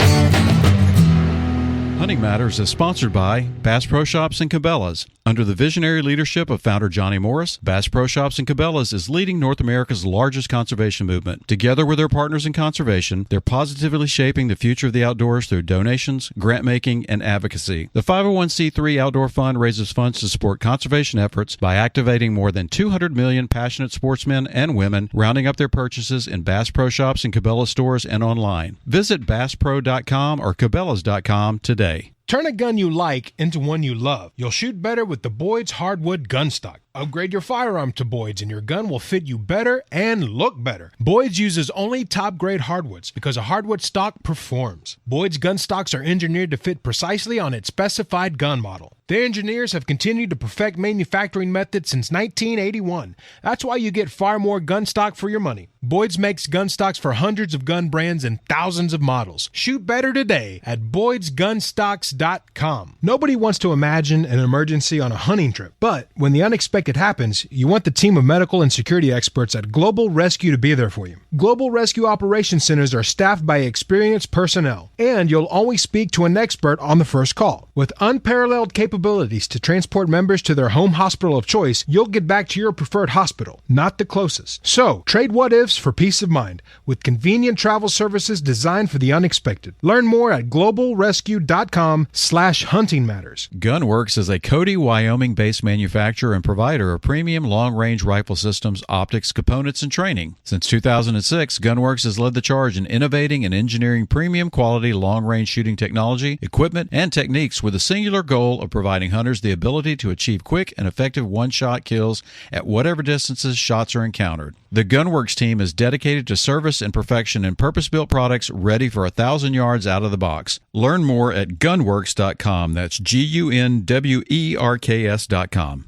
Hunting Matters is sponsored by Bass Pro Shops and Cabela's. Under the visionary leadership of founder Johnny Morris, Bass Pro Shops and Cabela's is leading North America's largest conservation movement. Together with their partners in conservation, they're positively shaping the future of the outdoors through donations, grant making, and advocacy. The 501c3 Outdoor Fund raises funds to support conservation efforts by activating more than 200 million passionate sportsmen and women, rounding up their purchases in Bass Pro Shops and Cabela's stores and online. Visit BassPro.com or Cabela's.com today. Turn a gun you like into one you love. You'll shoot better with the Boyd's Hardwood Gun Stock. Upgrade your firearm to Boyd's and your gun will fit you better and look better. Boyd's uses only top-grade hardwoods because a hardwood stock performs. Boyd's gun stocks are engineered to fit precisely on its specified gun model. Their engineers have continued to perfect manufacturing methods since 1981. That's why you get far more gun stock for your money. Boyd's makes gun stocks for hundreds of gun brands and thousands of models. Shoot better today at boydsgunstocks.com. Nobody wants to imagine an emergency on a hunting trip, but when the unexpected happens, you want the team of medical and security experts at Global Rescue to be there for you. Global Rescue Operations Centers are staffed by experienced personnel, and you'll always speak to an expert on the first call. With unparalleled capabilities to transport members to their home hospital of choice, you'll get back to your preferred hospital, not the closest. So, trade what-ifs for peace of mind with convenient travel services designed for the unexpected. Learn more at globalrescue.com/huntingmatters. Gunworks is a Cody, Wyoming-based manufacturer and provider of premium long-range rifle systems, optics, components, and training. Since 2006, Gunworks has led the charge in innovating and engineering premium quality long-range shooting technology, equipment, and techniques with a singular goal of providing hunters the ability to achieve quick and effective one-shot kills at whatever distances shots are encountered. The Gunworks team is dedicated to service and perfection in purpose-built products ready for 1,000 yards out of the box. Learn more at gunworks.com. That's GUNWERKS.com.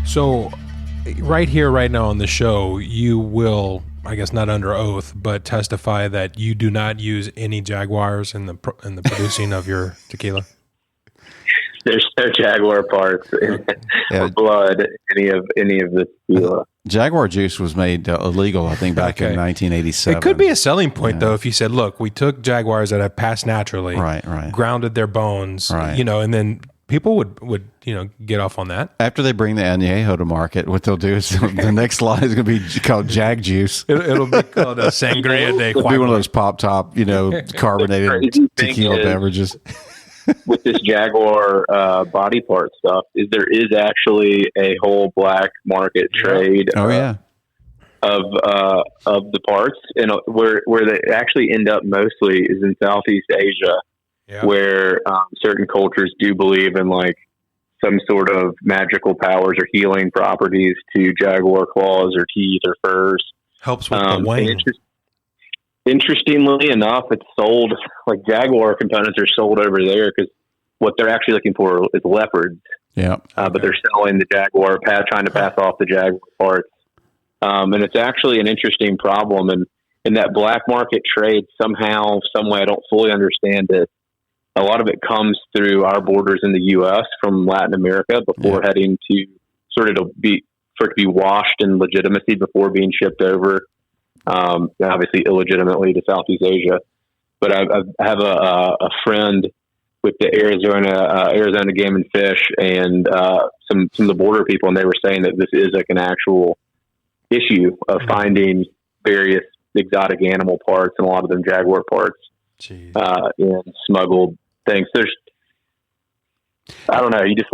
So right here, right now on the show, you will, I guess not under oath, but testify that you do not use any Jaguars in the producing of your tequila. There's no Jaguar parts or blood in any of this tequila. Jaguar juice was made illegal, I think, back in 1987. It could be a selling point, though, if you said, look, we took Jaguars that have passed naturally, right. grounded their bones, right. And then people would get off on that. After they bring the añejo to market, what they'll do is the next line is going to be called Jag Juice. It'll be called a Sangria de It'll be one of those pop top, carbonated tequila beverages. With this Jaguar body part stuff, there is actually a whole black market trade. Oh yeah. Of the parts, and where they actually end up mostly is in Southeast Asia. Yeah. Where certain cultures do believe in like some sort of magical powers or healing properties to jaguar claws or teeth or furs. Helps with the wane. Interestingly enough, it's sold, like Jaguar components are sold over there because what they're actually looking for is leopards. Yeah. But they're selling the Jaguar, trying to pass off the Jaguar parts. And it's actually an interesting problem. And in that black market trade, somehow, some way, I don't fully understand it. A lot of it comes through our borders in the U.S. from Latin America before heading to for it to be washed in legitimacy before being shipped over, obviously illegitimately to Southeast Asia. But I have a friend with the Arizona Game and Fish and some of the border people, and they were saying that this is like an actual issue of finding various exotic animal parts, and a lot of them Jaguar parts, in smuggled things. I don't know. You just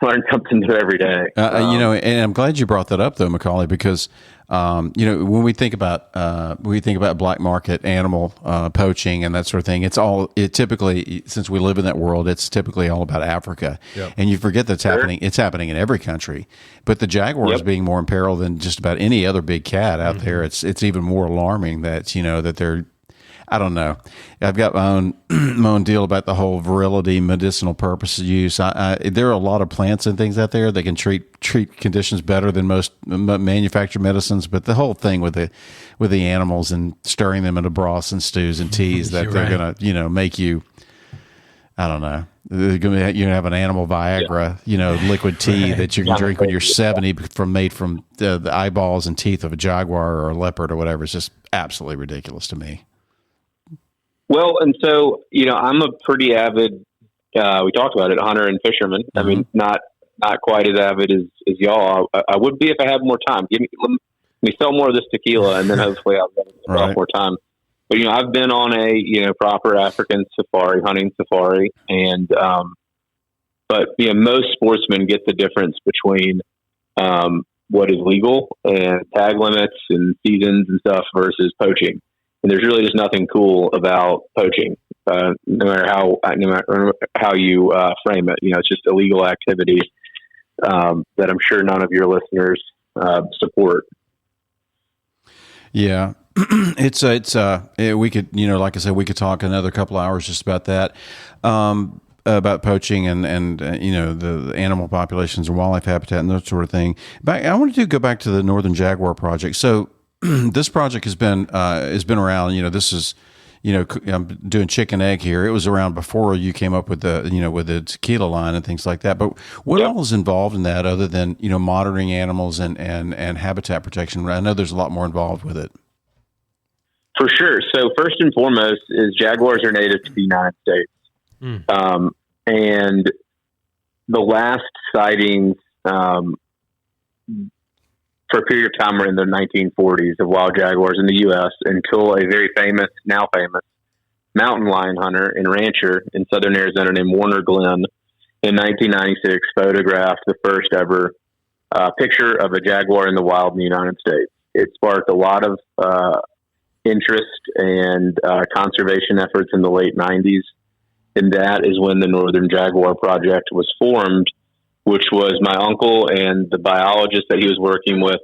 learn something new every day. And I'm glad you brought that up, though, McCauley, because when we think about black market animal poaching and that sort of thing, it typically, since we live in that world, it's typically all about Africa. Yep. And you forget that's happening. It's happening in every country, but the jaguar is being more in peril than just about any other big cat out there. It's even more alarming that that they're. I don't know. I've got my own deal about the whole virility, medicinal purpose use. There are a lot of plants and things out there that can treat conditions better than most manufactured medicines. But the whole thing with the animals and stirring them into broths and stews and teas that they're going to make you. I don't know. They're going to have an animal Viagra, liquid tea that you can drink when you're 70 made from the eyeballs and teeth of a jaguar or a leopard or whatever. It's just absolutely ridiculous to me. Well, and so, I'm a pretty avid, we talked about it, hunter and fisherman. Mm-hmm. I mean, not quite as avid as y'all. I would be if I had more time. Let me sell more of this tequila, and then hopefully I'll get more time. But, I've been on a, proper African hunting safari. And, but, most sportsmen get the difference between what is legal and tag limits and seasons and stuff versus poaching. And there's really just nothing cool about poaching, no matter how you frame it. It's just illegal activity that I'm sure none of your listeners support. Yeah, we could, like I said, we could talk another couple hours just about that, about poaching and the animal populations and wildlife habitat and that sort of thing. But I wanted to go back to the Northern Jaguar Project. So. This project has been around. This is, I'm doing chicken egg here. It was around before you came up with the tequila line and things like that. But what all is involved in that, other than monitoring animals and habitat protection? I know there's a lot more involved with it. For sure. So first and foremost is jaguars are native to the United States, and the last sightings. For a period of time were in the 1940s of wild jaguars in the U.S. until a very now famous mountain lion hunter and rancher in southern Arizona named Warner Glenn in 1996 photographed the first ever picture of a jaguar in the wild in the United States. It sparked a lot of interest and conservation efforts in the late 90s, and that is when the Northern Jaguar Project was formed, which was my uncle and the biologist that he was working with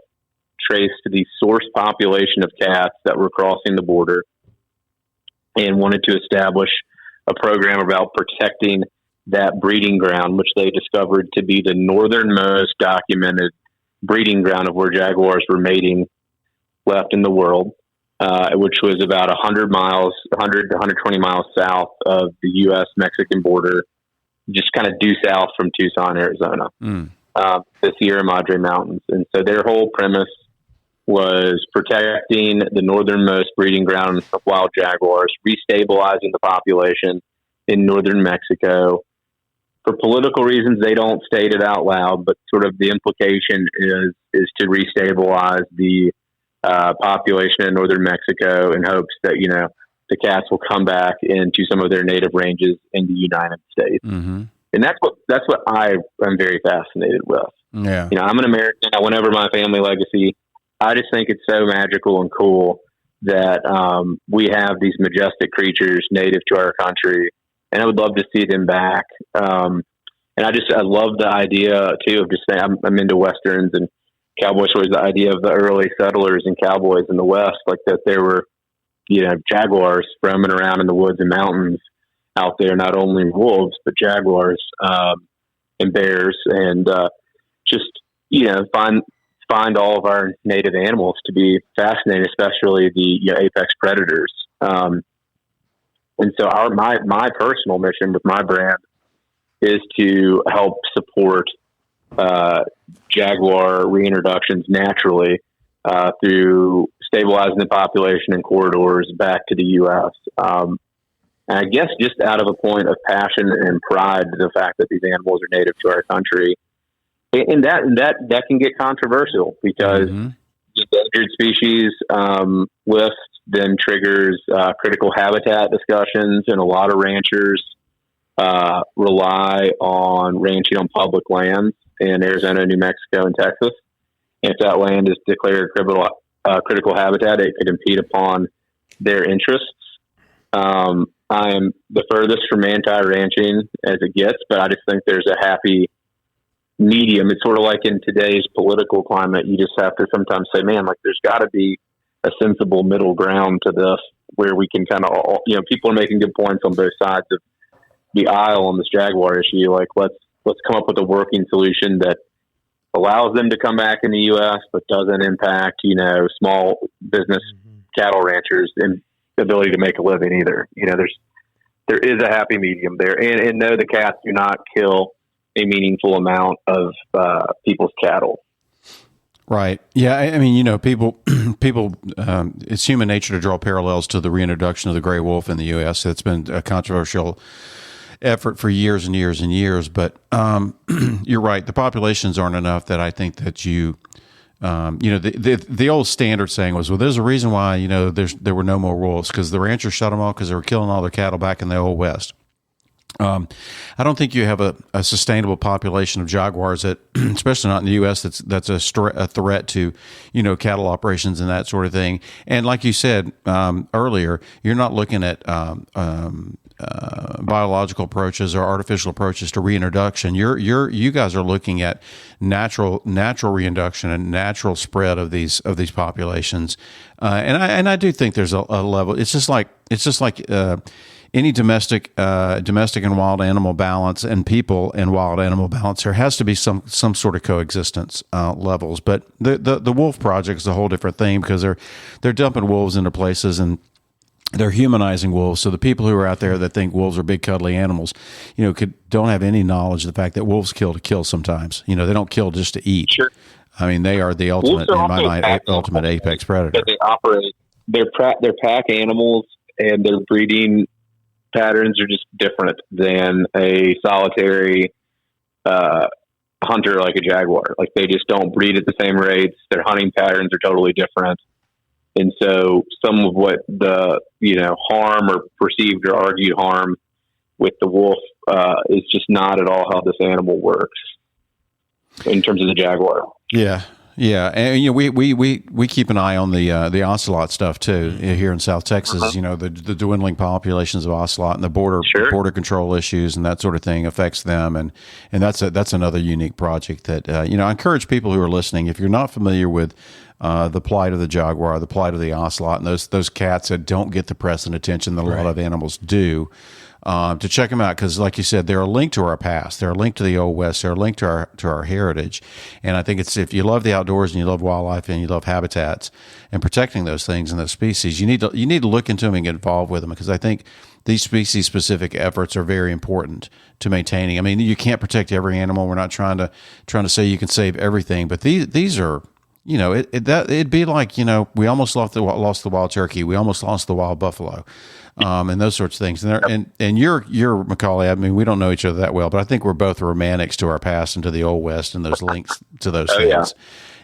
traced the source population of cats that were crossing the border and wanted to establish a program about protecting that breeding ground, which they discovered to be the northernmost documented breeding ground of where jaguars were mating left in the world, which was about 100 to 120 miles south of the U.S.-Mexican border, just kind of due south from Tucson, Arizona, the Sierra Madre Mountains. And so their whole premise was protecting the northernmost breeding ground of wild jaguars, restabilizing the population in northern Mexico. For political reasons, they don't state it out loud, but sort of the implication is to restabilize the population in northern Mexico in hopes that, you know, the cats will come back into some of their native ranges in the United States. Mm-hmm. And that's what I am very fascinated with. Yeah. You know, I'm an American. I went over my family legacy. I just think it's so magical and cool that we have these majestic creatures native to our country, and I would love to see them back. And I love the idea too of just saying I'm into Westerns and cowboy stories, the idea of the early settlers and cowboys in the West, like that there were, you know, jaguars roaming around in the woods and mountains out there, not only wolves, but jaguars and bears, and just, you know, find all of our native animals to be fascinating, especially the, you know, apex predators. And so my personal mission with my brand is to help support jaguar reintroductions naturally through stabilizing the population in corridors back to the U.S. And I guess just out of a point of passion and pride, the fact that these animals are native to our country. And that can get controversial because the endangered species list then triggers critical habitat discussions, and a lot of ranchers rely on ranching on public lands in Arizona, New Mexico, and Texas. And if that land is declared critical habitat, it could impede upon their interests. I am the furthest from anti-ranching as it gets, but I just think there's a happy medium. It's sort of like in today's political climate, you just have to sometimes say, man, like there's got to be a sensible middle ground to this where we can kind of, you know, people are making good points on both sides of the aisle on this jaguar issue. Like let's come up with a working solution that allows them to come back in the U.S., but doesn't impact, you know, small business cattle ranchers and the ability to make a living either. You know, there is a happy medium there, and no, the cats do not kill a meaningful amount of people's cattle. Right. Yeah. I mean, you know, people, it's human nature to draw parallels to the reintroduction of the gray wolf in the U.S. It's been a controversial effort for years and years and years. But you're right. The populations aren't enough that I think that you know, the old standard saying was, well, there's a reason why, you know, there were no more wolves, because the ranchers shut them off because they were killing all their cattle back in the old West. I don't think you have a sustainable population of jaguars that, especially not in the U.S., that's a threat to, you know, cattle operations and that sort of thing. And like you said earlier, you're not looking at biological approaches or artificial approaches to reintroduction. You guys are looking at natural reintroduction and natural spread of these populations. And I do think there's a level. It's just like any domestic and wild animal balance, and people and wild animal balance, there has to be some sort of coexistence levels. But the wolf project is a whole different thing, because they're dumping wolves into places and they're humanizing wolves. So the people who are out there that think wolves are big cuddly animals, you know, don't have any knowledge of the fact that wolves kill to kill sometimes. You know, they don't kill just to eat. Sure. I mean, they are the ultimate, in my mind, ultimate apex predator. They operate. They're pack animals, and their breeding patterns are just different than a solitary hunter like a jaguar. Like, they just don't breed at the same rates. Their hunting patterns are totally different. And so some of what the, you know, harm or perceived or argued harm with the wolf is just not at all how this animal works in terms of the jaguar. Yeah. Yeah, and we keep an eye on the ocelot stuff too here in South Texas. The dwindling populations of ocelot and the border control issues and that sort of thing affects them, and that's another unique project that I encourage people who are listening, if you're not familiar with the plight of the jaguar, the plight of the ocelot, and those cats that don't get the press and attention that a lot of animals do. To check them out, because like you said, they're a link to our past. They're a link to the Old West. They're a link to our heritage. And I think if you love the outdoors and you love wildlife and you love habitats and protecting those things and those species, you need to look into them and get involved with them, because I think these species-specific efforts are very important to maintaining. I mean, you can't protect every animal. We're not trying to say you can save everything, but these are. It'd be like, we almost lost the wild turkey. We almost lost the wild buffalo, and those sorts of things. And you're McCauley. I mean, we don't know each other that well, but I think we're both romantics to our past and to the Old West and those links to those things. Yeah.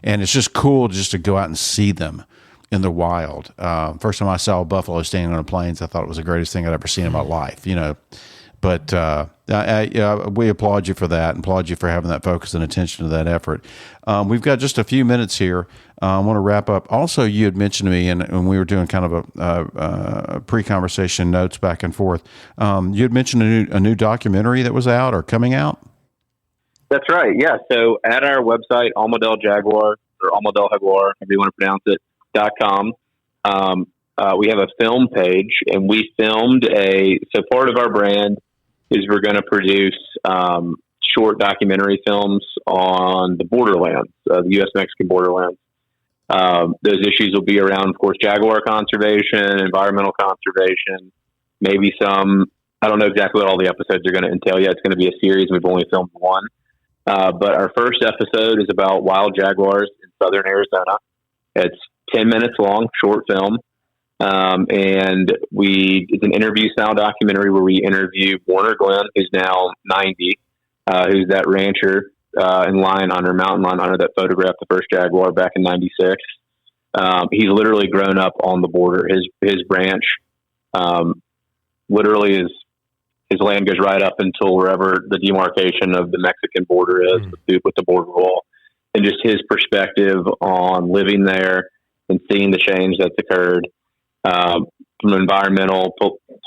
And it's just cool just to go out and see them in the wild. First time I saw a buffalo standing on the plains, I thought it was the greatest thing I'd ever seen in my life, But we applaud you for that, and applaud you for having that focus and attention to that effort. We've got just a few minutes here. I want to wrap up. Also, you had mentioned to me, and when we were doing kind of a pre-conversation notes back and forth, you had mentioned a new documentary that was out or coming out. That's right. Yeah. So at our website, Alma del Jaguar, or Alma del Jaguar, however you want to pronounce it, .com, we have a film page, and we filmed so part of our brand is we're going to produce short documentary films on the borderlands, the U.S.-Mexican borderlands. Those issues will be around, of course, jaguar conservation, environmental conservation, maybe some, I don't know exactly what all the episodes are going to entail yet. It's going to be a series. We've only filmed one. But our first episode is about wild jaguars in southern Arizona. It's 10 minutes long, short film. And it's an interview style documentary where we interview Warner Glenn, who's now 90, who's that rancher, in mountain lion hunter that photographed the first jaguar back in 96. He's literally grown up on the border. His ranch, literally his land goes right up until wherever the demarcation of the Mexican border is with the border wall, and just his perspective on living there and seeing the change that's occurred. From environmental,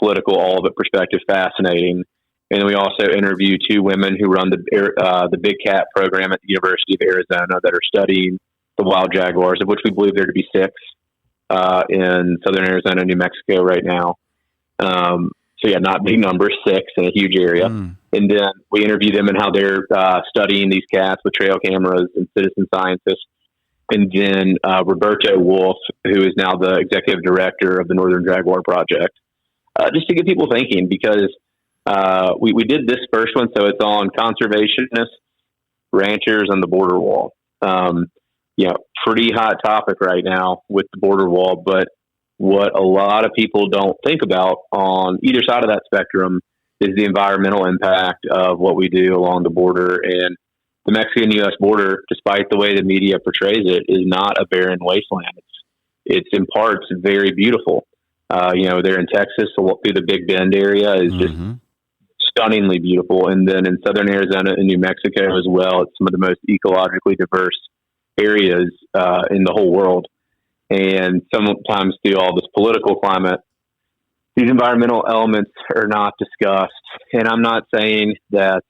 political, all of it perspective, fascinating. And then we also interview two women who run the Big Cat program at the University of Arizona that are studying the wild jaguars, of which we believe there to be 6 in southern Arizona, New Mexico right now. Not big numbers, 6 in a huge area. And then we interview them and how they're studying these cats with trail cameras and citizen scientists. And then Roberto Wolf, who is now the executive director of the Northern Jaguar Project, just to get people thinking, because we did this first one, so it's on conservationists, ranchers, and the border wall. Pretty hot topic right now with the border wall, but what a lot of people don't think about on either side of that spectrum is the environmental impact of what we do along the border. And the Mexican-U.S. border, despite the way the media portrays it, is not a barren wasteland. It's in parts very beautiful. There in Texas, through the Big Bend area is just stunningly beautiful. And then in southern Arizona and New Mexico as well, it's some of the most ecologically diverse areas in the whole world. And sometimes through all this political climate, these environmental elements are not discussed. And I'm not saying that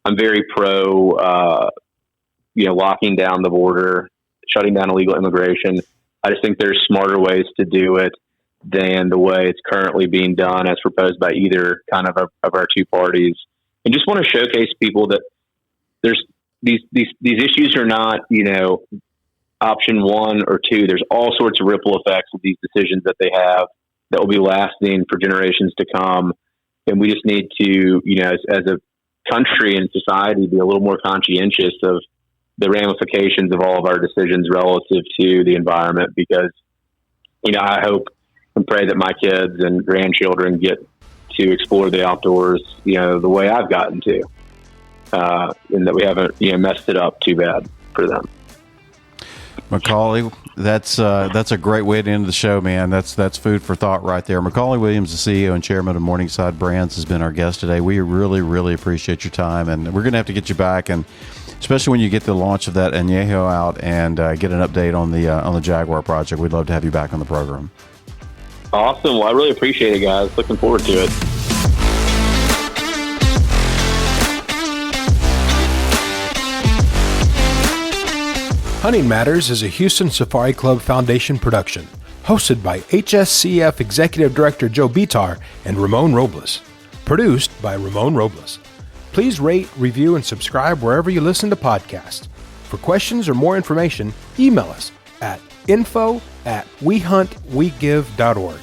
I'm very pro, locking down the border, shutting down illegal immigration. I just think there's smarter ways to do it than the way it's currently being done, as proposed by either kind of our two parties. And just want to showcase people that there's these issues are not, option 1 or 2. There's all sorts of ripple effects of these decisions that they have that will be lasting for generations to come. And we just need to, as a country and society, be a little more conscientious of the ramifications of all of our decisions relative to the environment, because, I hope and pray that my kids and grandchildren get to explore the outdoors, the way I've gotten to, and that we haven't, messed it up too bad for them. McCauley, that's a great way to end the show, man. That's food for thought right there. McCauley Williams, the CEO and chairman of Morningside Brands, has been our guest today. We really, really appreciate your time, and we're going to have to get you back and especially when you get the launch of that Añejo out and get an update on the Jaguar Project. We'd love to have you back on the program. Awesome. Well, I really appreciate it, guys. Looking forward to it. Hunting Matters is a Houston Safari Club Foundation production, hosted by HSCF Executive Director Joe Betar and Ramon Robles. Produced by Ramon Robles. Please rate, review, and subscribe wherever you listen to podcasts. For questions or more information, email us at info@wehuntwegive.org.